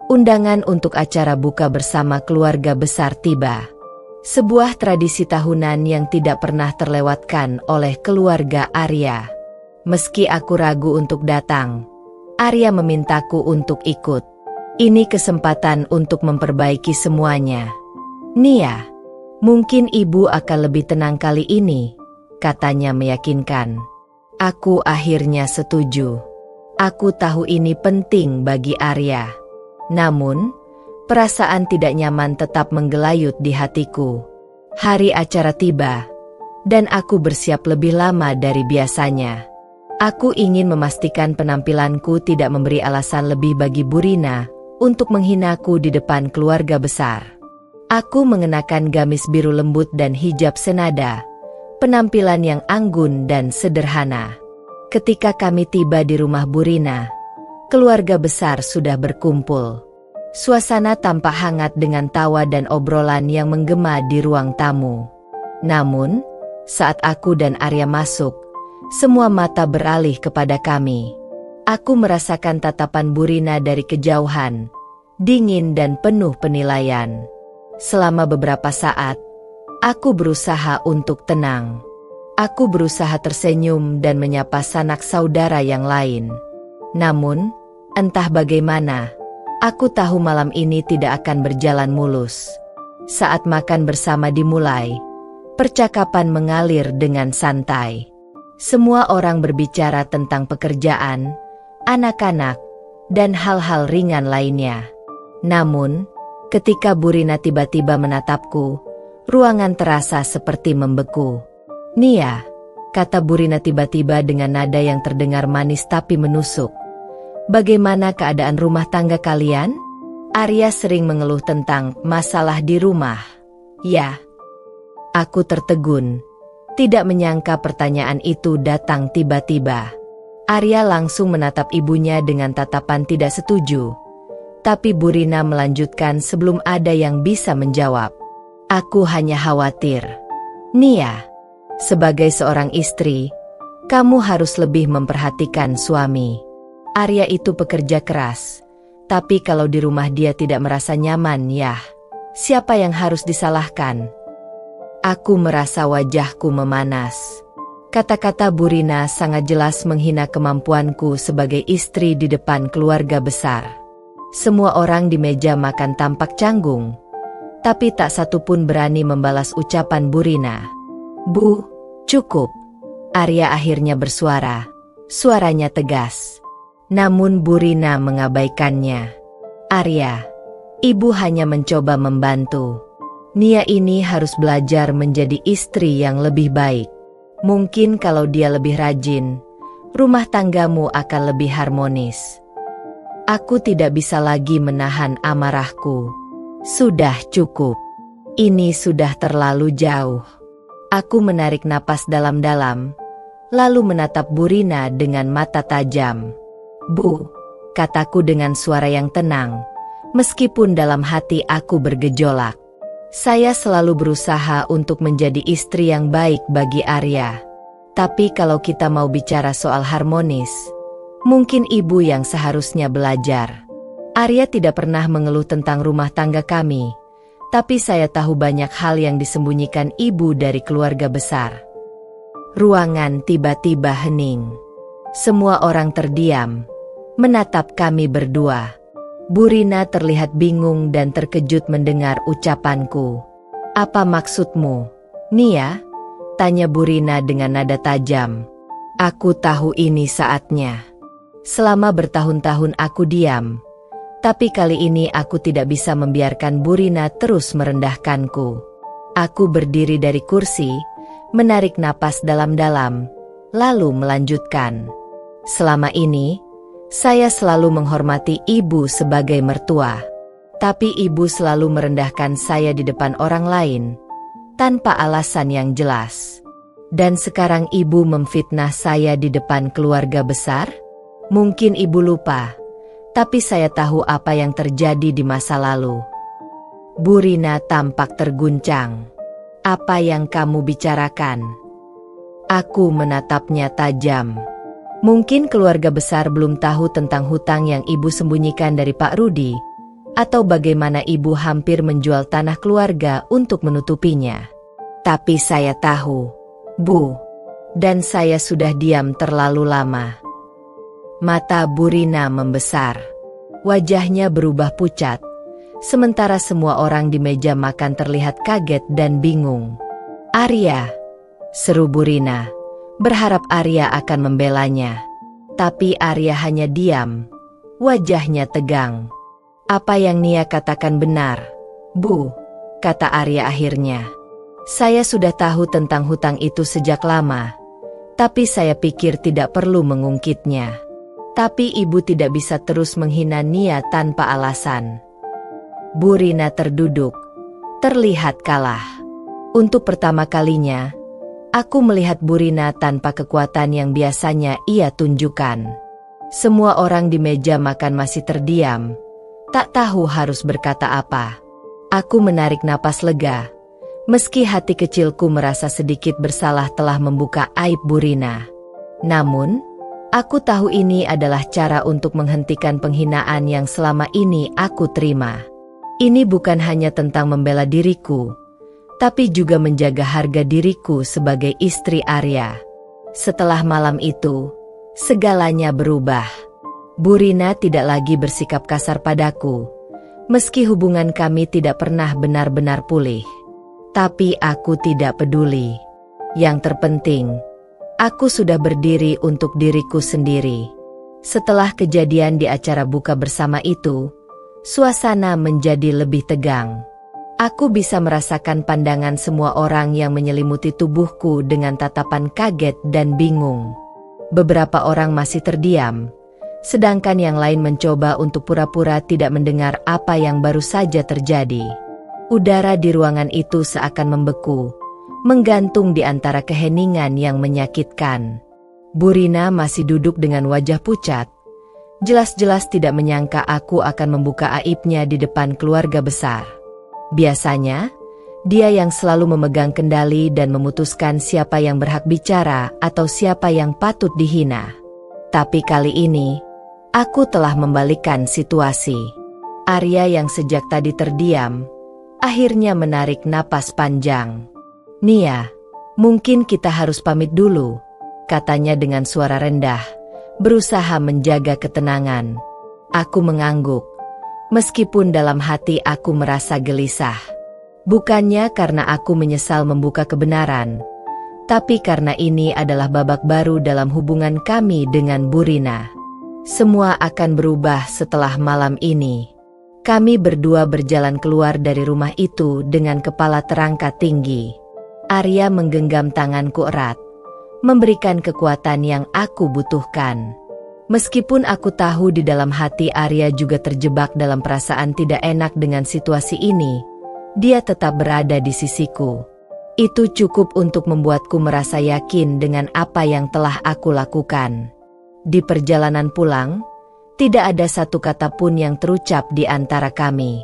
[SPEAKER 1] undangan untuk acara buka bersama keluarga besar tiba. Sebuah tradisi tahunan yang tidak pernah terlewatkan oleh keluarga Arya. Meski aku ragu untuk datang, Arya memintaku untuk ikut. Ini kesempatan untuk memperbaiki semuanya. Nia, mungkin ibu akan lebih tenang kali ini, katanya meyakinkan. Aku akhirnya setuju. Aku tahu ini penting bagi Arya. Namun, perasaan tidak nyaman tetap menggelayut di hatiku. Hari acara tiba, dan aku bersiap lebih lama dari biasanya. Aku ingin memastikan penampilanku tidak memberi alasan lebih bagi Burina untuk menghinaku di depan keluarga besar. Aku mengenakan gamis biru lembut dan hijab senada, penampilan yang anggun dan sederhana. Ketika kami tiba di rumah Burina, keluarga besar sudah berkumpul. Suasana tampak hangat dengan tawa dan obrolan yang menggema di ruang tamu. Namun, saat aku dan Arya masuk, semua mata beralih kepada kami. Aku merasakan tatapan Burina dari kejauhan, dingin dan penuh penilaian. Selama beberapa saat, aku berusaha untuk tenang. Aku berusaha tersenyum dan menyapa sanak saudara yang lain. Namun, entah bagaimana, aku tahu malam ini tidak akan berjalan mulus. Saat makan bersama dimulai, percakapan mengalir dengan santai. Semua orang berbicara tentang pekerjaan, anak-anak, dan hal-hal ringan lainnya. Namun, ketika Burina tiba-tiba menatapku, ruangan terasa seperti membeku. Nia, kata Burina tiba-tiba dengan nada yang terdengar manis tapi menusuk. Bagaimana keadaan rumah tangga kalian? Arya sering mengeluh tentang masalah di rumah. Ya. Aku tertegun. Tidak menyangka pertanyaan itu datang tiba-tiba. Arya langsung menatap ibunya dengan tatapan tidak setuju. Tapi Burina melanjutkan sebelum ada yang bisa menjawab. Aku hanya khawatir. Nia, sebagai seorang istri, kamu harus lebih memperhatikan suami. Arya itu pekerja keras. Tapi kalau di rumah dia tidak merasa nyaman, ya, siapa yang harus disalahkan? Aku merasa wajahku memanas. Kata-kata Burina sangat jelas menghina kemampuanku sebagai istri di depan keluarga besar. Semua orang di meja makan tampak canggung, tapi tak satu pun berani membalas ucapan Burina. Bu, cukup. Arya akhirnya bersuara. Suaranya tegas. Namun Burina mengabaikannya. Arya, ibu hanya mencoba membantu. Nia ini harus belajar menjadi istri yang lebih baik. Mungkin kalau dia lebih rajin, rumah tanggamu akan lebih harmonis. Aku tidak bisa lagi menahan amarahku. Sudah cukup. Ini sudah terlalu jauh. Aku menarik napas dalam-dalam, lalu menatap Burina dengan mata tajam. Bu, kataku dengan suara yang tenang, meskipun dalam hati aku bergejolak. Saya selalu berusaha untuk menjadi istri yang baik bagi Arya. Tapi kalau kita mau bicara soal harmonis, mungkin ibu yang seharusnya belajar. Arya tidak pernah mengeluh tentang rumah tangga kami, Tapi saya tahu banyak hal yang disembunyikan ibu dari keluarga besar. Ruangan tiba-tiba hening. Semua orang terdiam, menatap kami berdua. Bu Rina terlihat bingung dan terkejut mendengar ucapanku. "Apa maksudmu, Nia?" tanya Bu Rina dengan nada tajam. "Aku tahu ini saatnya. Selama bertahun-tahun aku diam. Tapi kali ini aku tidak bisa membiarkan Bu Rina terus merendahkanku." Aku berdiri dari kursi, menarik napas dalam-dalam, lalu melanjutkan. "Selama ini, saya selalu menghormati ibu sebagai mertua. Tapi ibu selalu merendahkan saya di depan orang lain, tanpa alasan yang jelas. Dan sekarang ibu memfitnah saya di depan keluarga besar? Mungkin ibu lupa. Tapi saya tahu apa yang terjadi di masa lalu." Bu Rina tampak terguncang. "Apa yang kamu bicarakan?" Aku menatapnya tajam. Mungkin keluarga besar belum tahu tentang hutang yang ibu sembunyikan dari Pak Rudi, atau bagaimana ibu hampir menjual tanah keluarga untuk menutupinya. Tapi saya tahu, Bu, dan saya sudah diam terlalu lama. Mata Bu Rina membesar. Wajahnya berubah pucat. Sementara semua orang di meja makan terlihat kaget dan bingung. "Arya!" seru Bu Rina, berharap Arya akan membelanya. Tapi Arya hanya diam. Wajahnya tegang. "Apa yang Nia katakan benar, Bu," kata Arya akhirnya. "Saya sudah tahu tentang hutang itu sejak lama. Tapi saya pikir tidak perlu mengungkitnya. Tapi ibu tidak bisa terus menghina Nia tanpa alasan." Bu Rina terduduk, terlihat kalah. Untuk pertama kalinya, aku melihat Bu Rina tanpa kekuatan yang biasanya ia tunjukkan. Semua orang di meja makan masih terdiam, tak tahu harus berkata apa. Aku menarik napas lega, meski hati kecilku merasa sedikit bersalah telah membuka aib Bu Rina. Namun, aku tahu ini adalah cara untuk menghentikan penghinaan yang selama ini aku terima. Ini bukan hanya tentang membela diriku, tapi juga menjaga harga diriku sebagai istri Arya. Setelah malam itu, segalanya berubah. Bu Rina tidak lagi bersikap kasar padaku, meski hubungan kami tidak pernah benar-benar pulih. Tapi aku tidak peduli. Yang terpenting, aku sudah berdiri untuk diriku sendiri. Setelah kejadian di acara buka bersama itu, suasana menjadi lebih tegang. Aku bisa merasakan pandangan semua orang yang menyelimuti tubuhku dengan tatapan kaget dan bingung. Beberapa orang masih terdiam, sedangkan yang lain mencoba untuk pura-pura tidak mendengar apa yang baru saja terjadi. Udara di ruangan itu seakan membeku, menggantung di antara keheningan yang menyakitkan. Bu Rina masih duduk dengan wajah pucat. Jelas-jelas tidak menyangka aku akan membuka aibnya di depan keluarga besar. Biasanya, dia yang selalu memegang kendali dan memutuskan siapa yang berhak bicara atau siapa yang patut dihina. Tapi kali ini, aku telah membalikkan situasi. Arya yang sejak tadi terdiam, akhirnya menarik napas panjang. "Nia, mungkin kita harus pamit dulu," katanya dengan suara rendah, berusaha menjaga ketenangan. Aku mengangguk, meskipun dalam hati aku merasa gelisah. Bukannya karena aku menyesal membuka kebenaran, tapi karena ini adalah babak baru dalam hubungan kami dengan Bu Rina. Semua akan berubah setelah malam ini. Kami berdua berjalan keluar dari rumah itu dengan kepala terangkat tinggi. Arya menggenggam tanganku erat, memberikan kekuatan yang aku butuhkan. Meskipun aku tahu di dalam hati Arya juga terjebak dalam perasaan tidak enak dengan situasi ini, dia tetap berada di sisiku. Itu cukup untuk membuatku merasa yakin dengan apa yang telah aku lakukan. Di perjalanan pulang, tidak ada satu kata pun yang terucap di antara kami.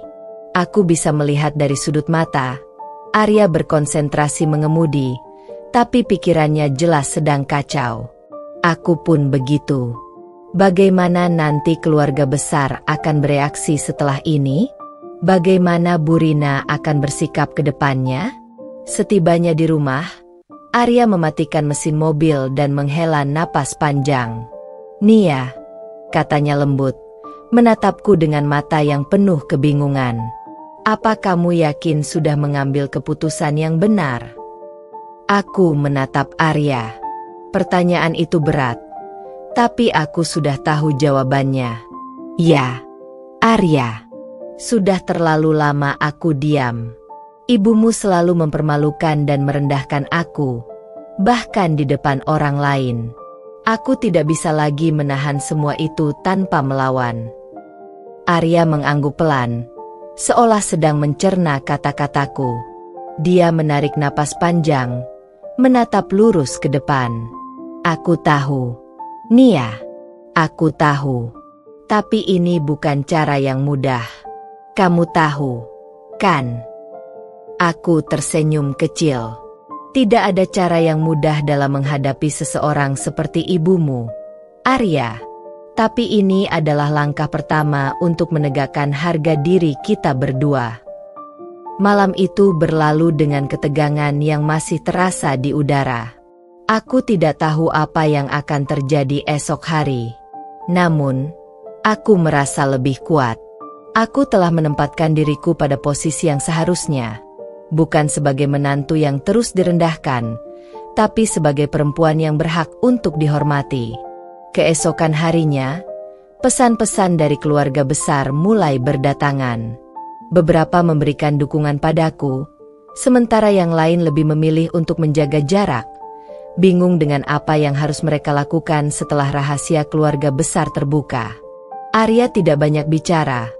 [SPEAKER 1] Aku bisa melihat dari sudut mata, Arya berkonsentrasi mengemudi, tapi pikirannya jelas sedang kacau. Aku pun begitu. Bagaimana nanti keluarga besar akan bereaksi setelah ini? Bagaimana Bu Rina akan bersikap ke depannya? Setibanya di rumah, Arya mematikan mesin mobil dan menghela napas panjang. "Nia," katanya lembut, menatapku dengan mata yang penuh kebingungan. "Apa kamu yakin sudah mengambil keputusan yang benar?" Aku menatap Arya. Pertanyaan itu berat, tapi aku sudah tahu jawabannya. "Ya, Arya. Sudah terlalu lama aku diam. Ibumu selalu mempermalukan dan merendahkan aku, bahkan di depan orang lain. Aku tidak bisa lagi menahan semua itu tanpa melawan." Arya mengangguk pelan, seolah sedang mencerna kata-kataku. Dia menarik napas panjang, menatap lurus ke depan. "Aku tahu, Nia. Aku tahu. Tapi ini bukan cara yang mudah. Kamu tahu, kan?" Aku tersenyum kecil. "Tidak ada cara yang mudah dalam menghadapi seseorang seperti ibumu, Arya. Tapi ini adalah langkah pertama untuk menegakkan harga diri kita berdua." Malam itu berlalu dengan ketegangan yang masih terasa di udara. Aku tidak tahu apa yang akan terjadi esok hari. Namun, aku merasa lebih kuat. Aku telah menempatkan diriku pada posisi yang seharusnya. Bukan sebagai menantu yang terus direndahkan, tapi sebagai perempuan yang berhak untuk dihormati. Keesokan harinya, pesan-pesan dari keluarga besar mulai berdatangan. Beberapa memberikan dukungan padaku, sementara yang lain lebih memilih untuk menjaga jarak. Bingung dengan apa yang harus mereka lakukan setelah rahasia keluarga besar terbuka. Arya tidak banyak bicara,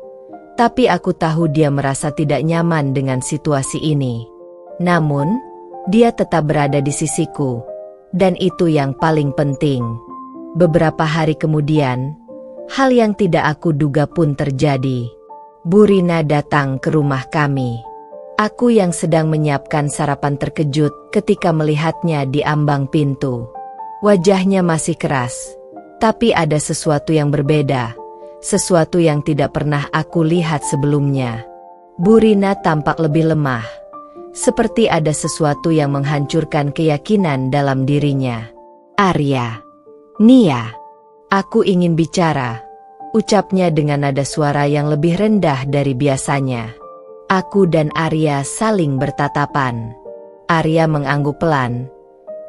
[SPEAKER 1] tapi aku tahu dia merasa tidak nyaman dengan situasi ini. Namun, dia tetap berada di sisiku, dan itu yang paling penting. Beberapa hari kemudian, hal yang tidak aku duga pun terjadi. Bu Rina datang ke rumah kami. Aku yang sedang menyiapkan sarapan terkejut ketika melihatnya di ambang pintu. Wajahnya masih keras, tapi ada sesuatu yang berbeda, sesuatu yang tidak pernah aku lihat sebelumnya. Bu Rina tampak lebih lemah, seperti ada sesuatu yang menghancurkan keyakinan dalam dirinya. "Arya, Nia, aku ingin bicara," ucapnya dengan nada suara yang lebih rendah dari biasanya. Aku dan Arya saling bertatapan. Arya mengangguk pelan,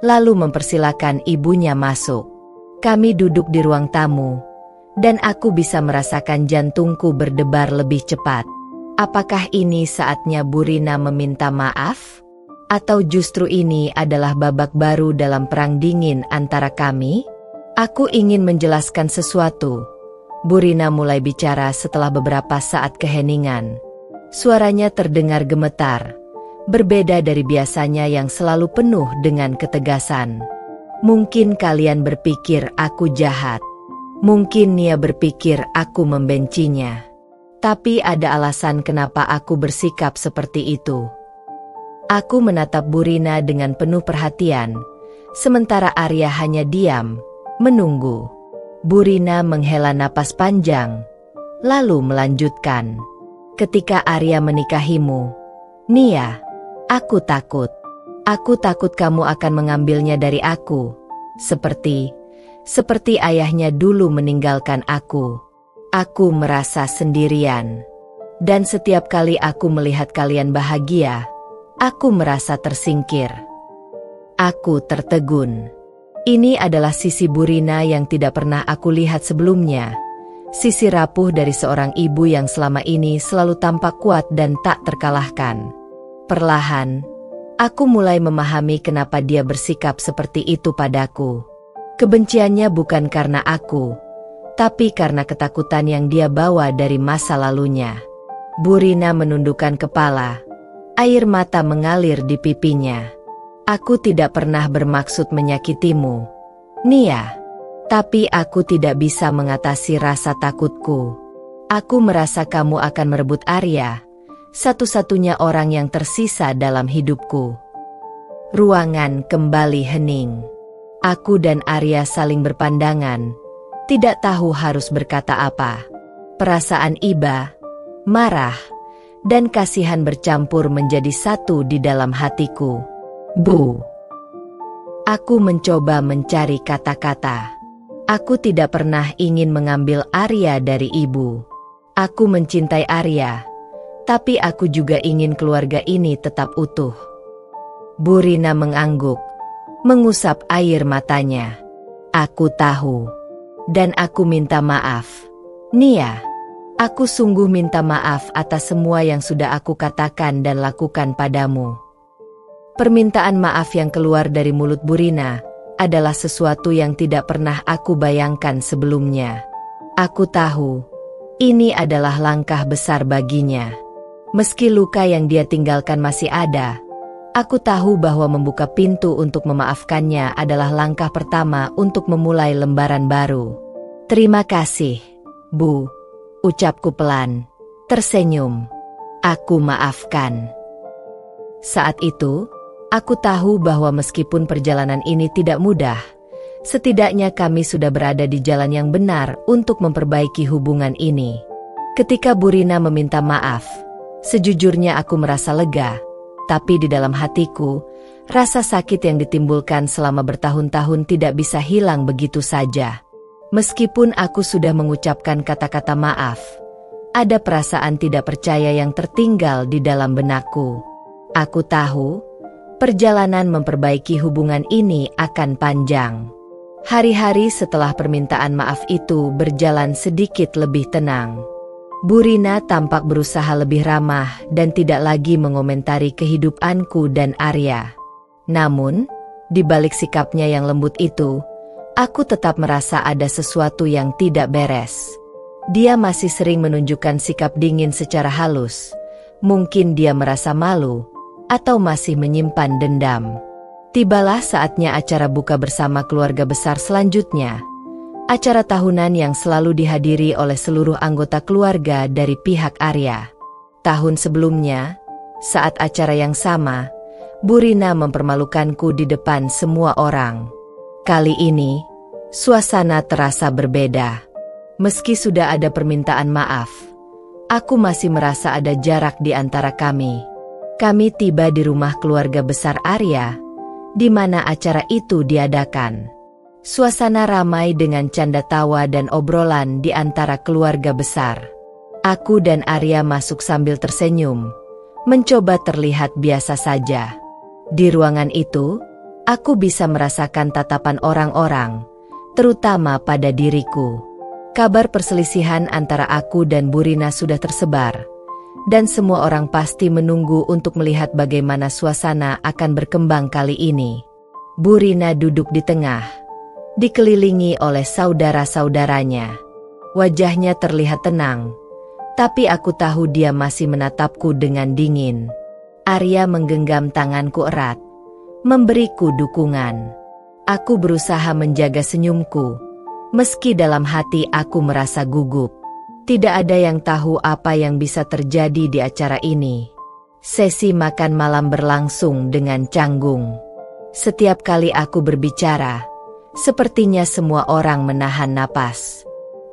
[SPEAKER 1] lalu mempersilakan ibunya masuk. Kami duduk di ruang tamu, dan aku bisa merasakan jantungku berdebar lebih cepat. Apakah ini saatnya Bu Rina meminta maaf? Atau justru ini adalah babak baru dalam perang dingin antara kami? Aku ingin menjelaskan sesuatu. Bu Rina mulai bicara setelah beberapa saat keheningan. Suaranya terdengar gemetar, berbeda dari biasanya yang selalu penuh dengan ketegasan. "Mungkin kalian berpikir aku jahat. Mungkin Nia berpikir aku membencinya. Tapi ada alasan kenapa aku bersikap seperti itu." Aku menatap Bu Rina dengan penuh perhatian, sementara Arya hanya diam, menunggu. Bu Rina menghela napas panjang, lalu melanjutkan. "Ketika Arya menikahimu, Nia, aku takut. Aku takut kamu akan mengambilnya dari aku, seperti ayahnya dulu meninggalkan aku. Aku merasa sendirian. Dan setiap kali aku melihat kalian bahagia, aku merasa tersingkir." Aku tertegun. Ini adalah sisi Bu Rina yang tidak pernah aku lihat sebelumnya. Sisi rapuh dari seorang ibu yang selama ini selalu tampak kuat dan tak terkalahkan. Perlahan, aku mulai memahami kenapa dia bersikap seperti itu padaku. Kebenciannya bukan karena aku, tapi karena ketakutan yang dia bawa dari masa lalunya. Bu Rina menundukkan kepala, air mata mengalir di pipinya. "Aku tidak pernah bermaksud menyakitimu, Nia. Tapi aku tidak bisa mengatasi rasa takutku. Aku merasa kamu akan merebut Arya, satu-satunya orang yang tersisa dalam hidupku." Ruangan kembali hening. Aku dan Arya saling berpandangan, tidak tahu harus berkata apa. Perasaan iba, marah, dan kasihan bercampur menjadi satu di dalam hatiku. Bu. Aku mencoba mencari kata-kata. Aku tidak pernah ingin mengambil Arya dari ibu. Aku mencintai Arya, tapi aku juga ingin keluarga ini tetap utuh. Bu Rina mengangguk, mengusap air matanya. Aku tahu. Dan aku minta maaf. Nia, aku sungguh minta maaf atas semua yang sudah aku katakan dan lakukan padamu. Permintaan maaf yang keluar dari mulut Bu Rina adalah sesuatu yang tidak pernah aku bayangkan sebelumnya. Aku tahu, ini adalah langkah besar baginya. Meski luka yang dia tinggalkan masih ada, aku tahu bahwa membuka pintu untuk memaafkannya adalah langkah pertama untuk memulai lembaran baru. Terima kasih, Bu, ucapku pelan, tersenyum. Aku maafkan. Saat itu, aku tahu bahwa meskipun perjalanan ini tidak mudah, setidaknya kami sudah berada di jalan yang benar untuk memperbaiki hubungan ini. Ketika Bu Rina meminta maaf, sejujurnya aku merasa lega, tapi di dalam hatiku, rasa sakit yang ditimbulkan selama bertahun-tahun tidak bisa hilang begitu saja. Meskipun aku sudah mengucapkan kata-kata maaf, ada perasaan tidak percaya yang tertinggal di dalam benakku. Aku tahu, perjalanan memperbaiki hubungan ini akan panjang. Hari-hari setelah permintaan maaf itu berjalan sedikit lebih tenang. Bu Rina tampak berusaha lebih ramah dan tidak lagi mengomentari kehidupanku dan Arya. Namun, di balik sikapnya yang lembut itu, aku tetap merasa ada sesuatu yang tidak beres. Dia masih sering menunjukkan sikap dingin secara halus. Mungkin dia merasa malu, atau masih menyimpan dendam. Tibalah saatnya acara buka bersama keluarga besar selanjutnya. Acara tahunan yang selalu dihadiri oleh seluruh anggota keluarga dari pihak Arya. Tahun sebelumnya, saat acara yang sama, Bu Rina mempermalukanku di depan semua orang. Kali ini, suasana terasa berbeda. Meski sudah ada permintaan maaf, aku masih merasa ada jarak di antara kami. Kami tiba di rumah keluarga besar Arya, di mana acara itu diadakan. Suasana ramai dengan canda tawa dan obrolan di antara keluarga besar. Aku dan Arya masuk sambil tersenyum, mencoba terlihat biasa saja. Di ruangan itu, aku bisa merasakan tatapan orang-orang, terutama pada diriku. Kabar perselisihan antara aku dan Bu Rina sudah tersebar, dan semua orang pasti menunggu untuk melihat bagaimana suasana akan berkembang kali ini. Bu Rina duduk di tengah, dikelilingi oleh saudara-saudaranya. Wajahnya terlihat tenang, tapi aku tahu dia masih menatapku dengan dingin. Arya menggenggam tanganku erat, memberiku dukungan. Aku berusaha menjaga senyumku, meski dalam hati aku merasa gugup. Tidak ada yang tahu apa yang bisa terjadi di acara ini. Sesi makan malam berlangsung dengan canggung. Setiap kali aku berbicara, sepertinya semua orang menahan napas.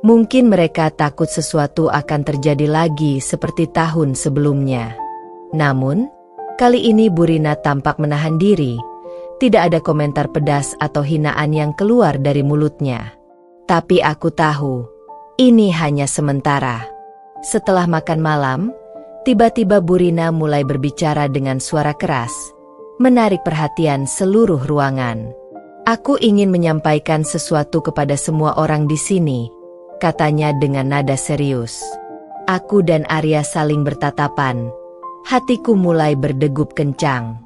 [SPEAKER 1] Mungkin mereka takut sesuatu akan terjadi lagi seperti tahun sebelumnya. Namun, kali ini Bu Rina tampak menahan diri. Tidak ada komentar pedas atau hinaan yang keluar dari mulutnya. Tapi aku tahu, ini hanya sementara. Setelah makan malam, tiba-tiba Bu Rina mulai berbicara dengan suara keras, menarik perhatian seluruh ruangan. Aku ingin menyampaikan sesuatu kepada semua orang di sini, katanya dengan nada serius. Aku dan Arya saling bertatapan. Hatiku mulai berdegup kencang.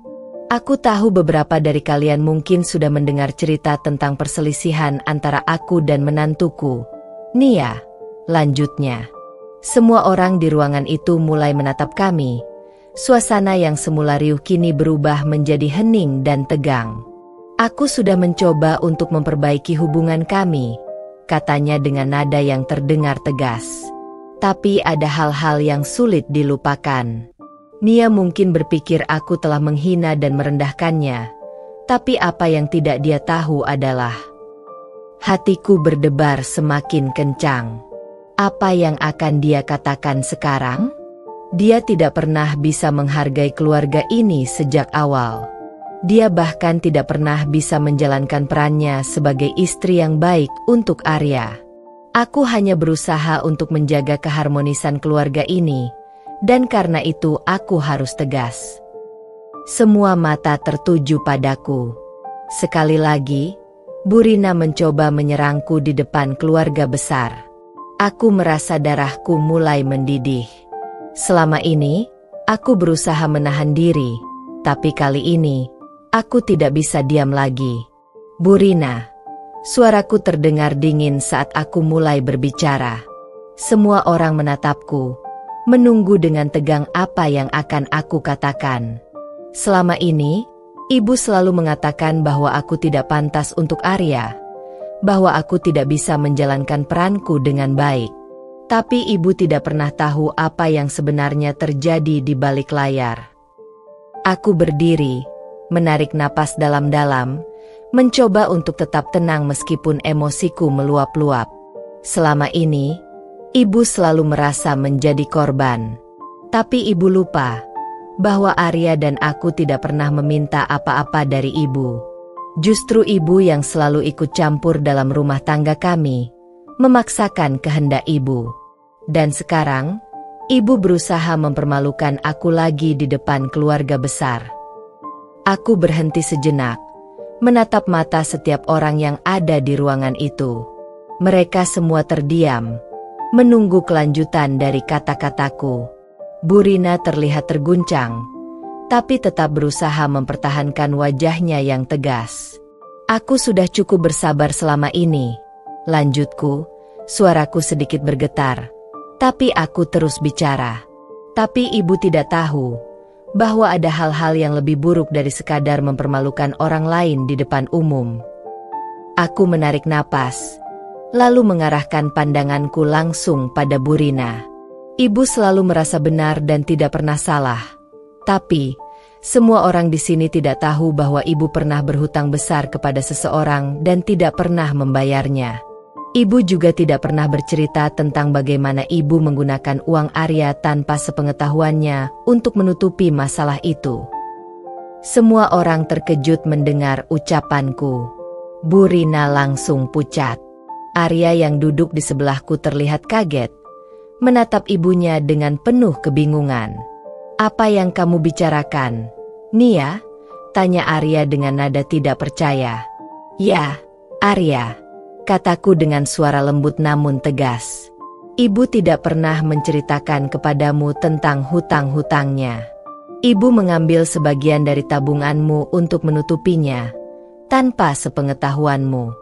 [SPEAKER 1] Aku tahu beberapa dari kalian mungkin sudah mendengar cerita tentang perselisihan antara aku dan menantuku, Nia. Lanjutnya, semua orang di ruangan itu mulai menatap kami. Suasana yang semula riuh kini berubah menjadi hening dan tegang. Aku sudah mencoba untuk memperbaiki hubungan kami, katanya dengan nada yang terdengar tegas. Tapi ada hal-hal yang sulit dilupakan. Nia mungkin berpikir aku telah menghina dan merendahkannya, tapi apa yang tidak dia tahu adalah hatiku berdebar semakin kencang. Apa yang akan dia katakan sekarang? Dia tidak pernah bisa menghargai keluarga ini sejak awal. Dia bahkan tidak pernah bisa menjalankan perannya sebagai istri yang baik untuk Arya. Aku hanya berusaha untuk menjaga keharmonisan keluarga ini, dan karena itu aku harus tegas. Semua mata tertuju padaku. Sekali lagi, Bu Rina mencoba menyerangku di depan keluarga besar. Aku merasa darahku mulai mendidih. Selama ini, aku berusaha menahan diri, tapi kali ini, aku tidak bisa diam lagi. Bu Rina, suaraku terdengar dingin saat aku mulai berbicara. Semua orang menatapku, menunggu dengan tegang apa yang akan aku katakan. Selama ini, ibu selalu mengatakan bahwa aku tidak pantas untuk Arya, bahwa aku tidak bisa menjalankan peranku dengan baik. Tapi ibu tidak pernah tahu apa yang sebenarnya terjadi di balik layar. Aku berdiri, menarik napas dalam-dalam, mencoba untuk tetap tenang meskipun emosiku meluap-luap. Selama ini, ibu selalu merasa menjadi korban. Tapi ibu lupa bahwa Arya dan aku tidak pernah meminta apa-apa dari ibu. Justru ibu yang selalu ikut campur dalam rumah tangga kami, memaksakan kehendak ibu. Dan sekarang, ibu berusaha mempermalukan aku lagi di depan keluarga besar. Aku berhenti sejenak, menatap mata setiap orang yang ada di ruangan itu. Mereka semua terdiam, menunggu kelanjutan dari kata-kataku. Bu Rina terlihat terguncang, tapi tetap berusaha mempertahankan wajahnya yang tegas. Aku sudah cukup bersabar selama ini, lanjutku, suaraku sedikit bergetar. Tapi aku terus bicara. Tapi ibu tidak tahu bahwa ada hal-hal yang lebih buruk dari sekadar mempermalukan orang lain di depan umum. Aku menarik napas, lalu mengarahkan pandanganku langsung pada Bu Rina. Ibu selalu merasa benar dan tidak pernah salah. Tapi, semua orang di sini tidak tahu bahwa ibu pernah berhutang besar kepada seseorang dan tidak pernah membayarnya. Ibu juga tidak pernah bercerita tentang bagaimana ibu menggunakan uang Arya tanpa sepengetahuannya untuk menutupi masalah itu. Semua orang terkejut mendengar ucapanku. Bu Rina langsung pucat. Arya yang duduk di sebelahku terlihat kaget, menatap ibunya dengan penuh kebingungan. "Apa yang kamu bicarakan, Nia?" tanya Arya dengan nada tidak percaya. "Ya, Arya," kataku dengan suara lembut namun tegas. "Ibu tidak pernah menceritakan kepadamu tentang hutang-hutangnya. Ibu mengambil sebagian dari tabunganmu untuk menutupinya, tanpa sepengetahuanmu."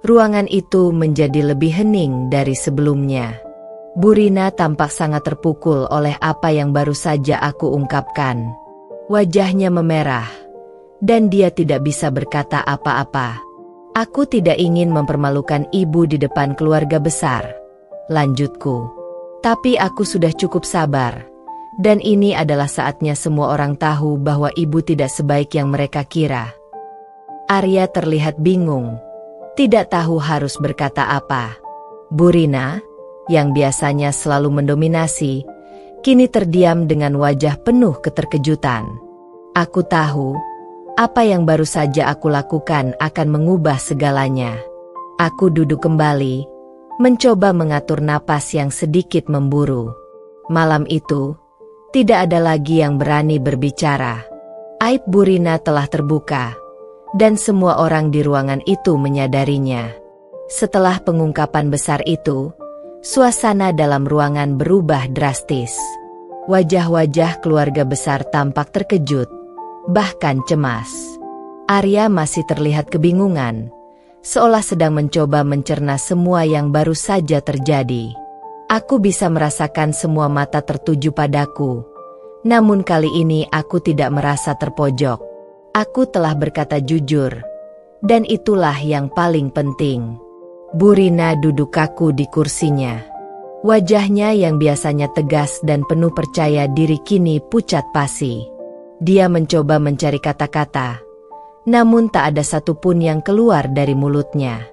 [SPEAKER 1] Ruangan itu menjadi lebih hening dari sebelumnya. Bu Rina tampak sangat terpukul oleh apa yang baru saja aku ungkapkan. Wajahnya memerah, dan dia tidak bisa berkata apa-apa. "Aku tidak ingin mempermalukan ibu di depan keluarga besar," lanjutku. "Tapi aku sudah cukup sabar, dan ini adalah saatnya semua orang tahu bahwa ibu tidak sebaik yang mereka kira." Arya terlihat bingung, tidak tahu harus berkata apa. Bu Rina, yang biasanya selalu mendominasi, kini terdiam dengan wajah penuh keterkejutan. Aku tahu apa yang baru saja aku lakukan akan mengubah segalanya. Aku duduk kembali, mencoba mengatur napas yang sedikit memburu. Malam itu, tidak ada lagi yang berani berbicara. Aib Bu Rina telah terbuka, dan semua orang di ruangan itu menyadarinya. Setelah pengungkapan besar itu, suasana dalam ruangan berubah drastis. Wajah-wajah keluarga besar tampak terkejut, bahkan cemas. Arya masih terlihat kebingungan, seolah sedang mencoba mencerna semua yang baru saja terjadi. Aku bisa merasakan semua mata tertuju padaku, namun kali ini aku tidak merasa terpojok. Aku telah berkata jujur, dan itulah yang paling penting. Bu Rina duduk kaku di kursinya. Wajahnya yang biasanya tegas dan penuh percaya diri kini pucat pasi. Dia mencoba mencari kata-kata, namun tak ada satupun yang keluar dari mulutnya.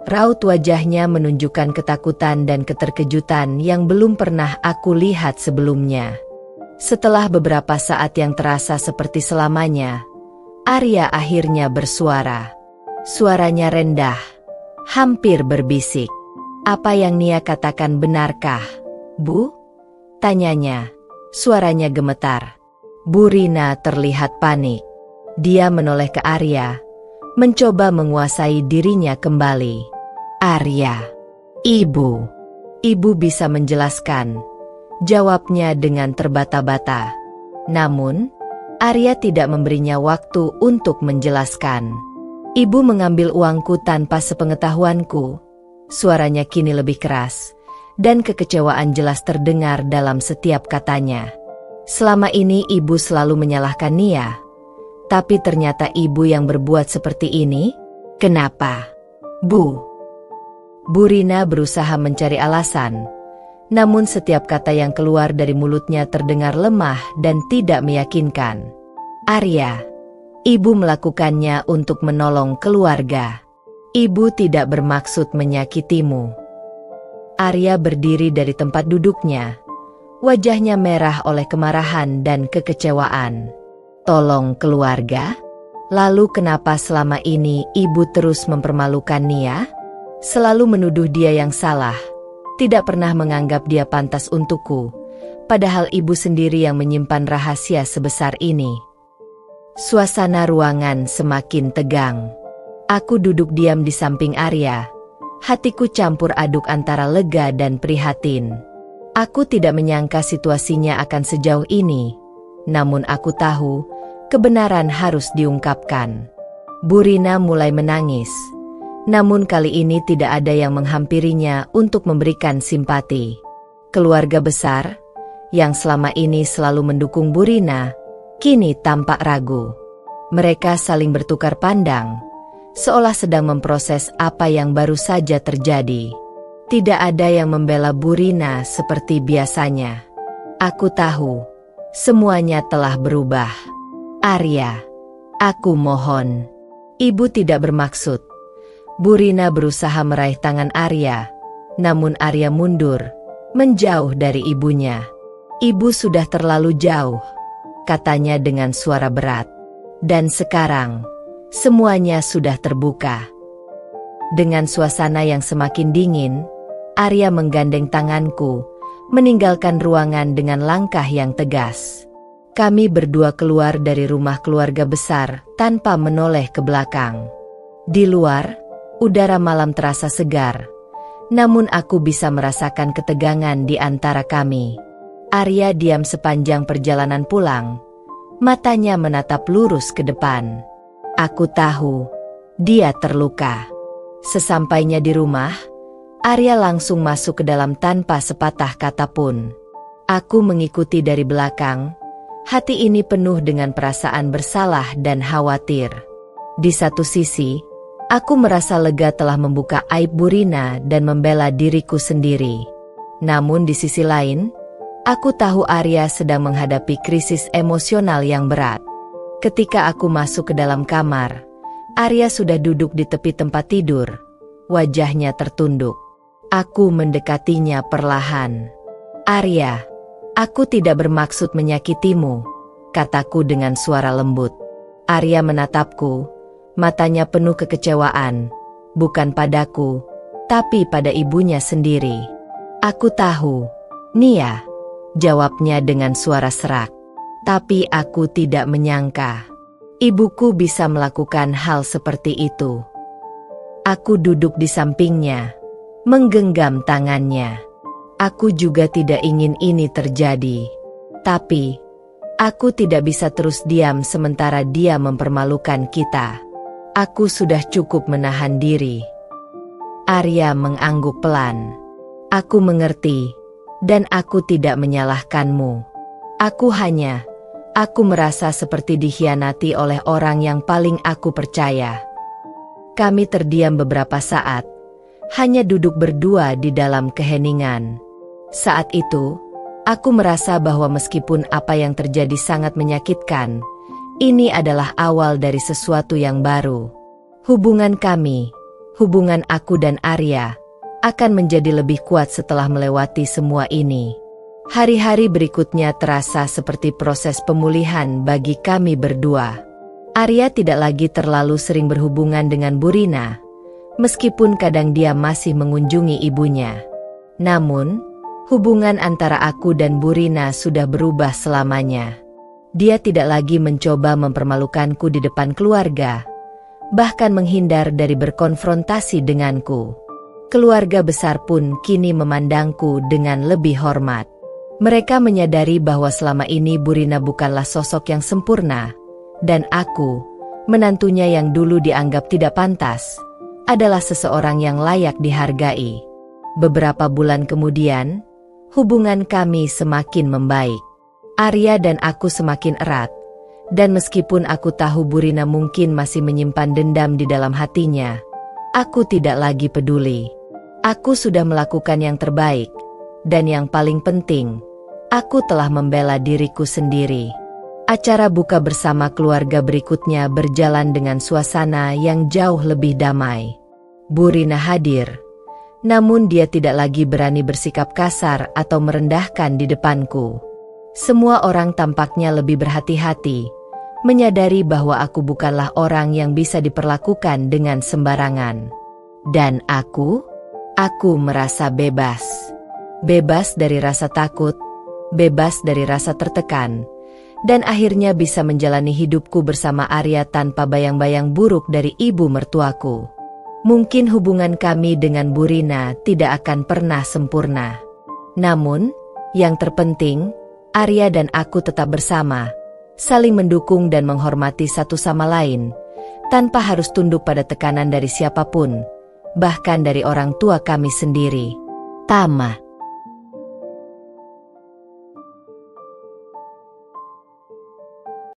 [SPEAKER 1] Raut wajahnya menunjukkan ketakutan dan keterkejutan yang belum pernah aku lihat sebelumnya. Setelah beberapa saat yang terasa seperti selamanya, Arya akhirnya bersuara. Suaranya rendah, hampir berbisik. "Apa yang Nia katakan benarkah, Bu?" tanyanya. Suaranya gemetar. Bu Rina terlihat panik. Dia menoleh ke Arya, mencoba menguasai dirinya kembali. "Arya, Ibu bisa menjelaskan," jawabnya dengan terbata-bata. Namun, Arya tidak memberinya waktu untuk menjelaskan. "Ibu mengambil uangku tanpa sepengetahuanku." Suaranya kini lebih keras, dan kekecewaan jelas terdengar dalam setiap katanya. "Selama ini ibu selalu menyalahkan Nia, tapi ternyata ibu yang berbuat seperti ini. Kenapa, Bu?" Bu Rina berusaha mencari alasan, namun setiap kata yang keluar dari mulutnya terdengar lemah dan tidak meyakinkan. "Arya, ibu melakukannya untuk menolong keluarga. Ibu tidak bermaksud menyakitimu." Arya berdiri dari tempat duduknya, wajahnya merah oleh kemarahan dan kekecewaan. "Tolong keluarga? Lalu kenapa selama ini ibu terus mempermalukan Nia? Selalu menuduh dia yang salah, tidak pernah menganggap dia pantas untukku, padahal ibu sendiri yang menyimpan rahasia sebesar ini." Suasana ruangan semakin tegang. Aku duduk diam di samping Arya. Hatiku campur aduk antara lega dan prihatin. Aku tidak menyangka situasinya akan sejauh ini, namun aku tahu kebenaran harus diungkapkan. Bu Rina mulai menangis. Namun kali ini tidak ada yang menghampirinya untuk memberikan simpati. Keluarga besar, yang selama ini selalu mendukung Bu Rina, kini tampak ragu. Mereka saling bertukar pandang, seolah sedang memproses apa yang baru saja terjadi. Tidak ada yang membela Bu Rina seperti biasanya. Aku tahu, semuanya telah berubah. "Arya, aku mohon. Ibu tidak bermaksud." Bu Rina berusaha meraih tangan Arya, namun Arya mundur, menjauh dari ibunya. "Ibu sudah terlalu jauh," katanya dengan suara berat. "Dan sekarang, semuanya sudah terbuka." Dengan suasana yang semakin dingin, Arya menggandeng tanganku, meninggalkan ruangan dengan langkah yang tegas. Kami berdua keluar dari rumah keluarga besar tanpa menoleh ke belakang. Di luar, udara malam terasa segar, namun aku bisa merasakan ketegangan di antara kami. Arya diam sepanjang perjalanan pulang, matanya menatap lurus ke depan. Aku tahu, dia terluka. Sesampainya di rumah, Arya langsung masuk ke dalam tanpa sepatah kata pun. Aku mengikuti dari belakang, hati ini penuh dengan perasaan bersalah dan khawatir. Di satu sisi, aku merasa lega telah membuka aib Bu Rina dan membela diriku sendiri. Namun di sisi lain, aku tahu Arya sedang menghadapi krisis emosional yang berat. Ketika aku masuk ke dalam kamar, Arya sudah duduk di tepi tempat tidur. Wajahnya tertunduk. Aku mendekatinya perlahan. "Arya, aku tidak bermaksud menyakitimu," kataku dengan suara lembut. Arya menatapku, matanya penuh kekecewaan, bukan padaku, tapi pada ibunya sendiri. "Aku tahu, Nia," jawabnya dengan suara serak. "Tapi aku tidak menyangka ibuku bisa melakukan hal seperti itu." Aku duduk di sampingnya, menggenggam tangannya. Aku juga tidak ingin ini terjadi. Tapi, aku tidak bisa terus diam sementara dia mempermalukan kita. Aku sudah cukup menahan diri. Arya mengangguk pelan. "Aku mengerti, dan aku tidak menyalahkanmu. Aku merasa seperti dikhianati oleh orang yang paling aku percaya." Kami terdiam beberapa saat, hanya duduk berdua di dalam keheningan. Saat itu, aku merasa bahwa meskipun apa yang terjadi sangat menyakitkan, ini adalah awal dari sesuatu yang baru. Hubungan kami, hubungan aku dan Arya akan menjadi lebih kuat setelah melewati semua ini. Hari-hari berikutnya terasa seperti proses pemulihan bagi kami berdua. Arya tidak lagi terlalu sering berhubungan dengan Bu Rina, meskipun kadang dia masih mengunjungi ibunya. Namun, hubungan antara aku dan Bu Rina sudah berubah selamanya. Dia tidak lagi mencoba mempermalukanku di depan keluarga, bahkan menghindar dari berkonfrontasi denganku. Keluarga besar pun kini memandangku dengan lebih hormat. Mereka menyadari bahwa selama ini Bu Rina bukanlah sosok yang sempurna, dan aku, menantunya yang dulu dianggap tidak pantas, adalah seseorang yang layak dihargai. Beberapa bulan kemudian, hubungan kami semakin membaik. Arya dan aku semakin erat, dan meskipun aku tahu Bu Rina mungkin masih menyimpan dendam di dalam hatinya, aku tidak lagi peduli. Aku sudah melakukan yang terbaik, dan yang paling penting, aku telah membela diriku sendiri. Acara buka bersama keluarga berikutnya berjalan dengan suasana yang jauh lebih damai. Bu Rina hadir, namun dia tidak lagi berani bersikap kasar atau merendahkan di depanku. Semua orang tampaknya lebih berhati-hati, menyadari bahwa aku bukanlah orang yang bisa diperlakukan dengan sembarangan. Dan aku merasa bebas. Bebas dari rasa takut, bebas dari rasa tertekan, dan akhirnya bisa menjalani hidupku bersama Arya tanpa bayang-bayang buruk dari ibu mertuaku. Mungkin hubungan kami dengan Bu Rina tidak akan pernah sempurna. Namun, yang terpenting, Arya dan aku tetap bersama, saling mendukung dan menghormati satu sama lain, tanpa harus tunduk pada tekanan dari siapapun, bahkan dari orang tua kami sendiri. Tamat.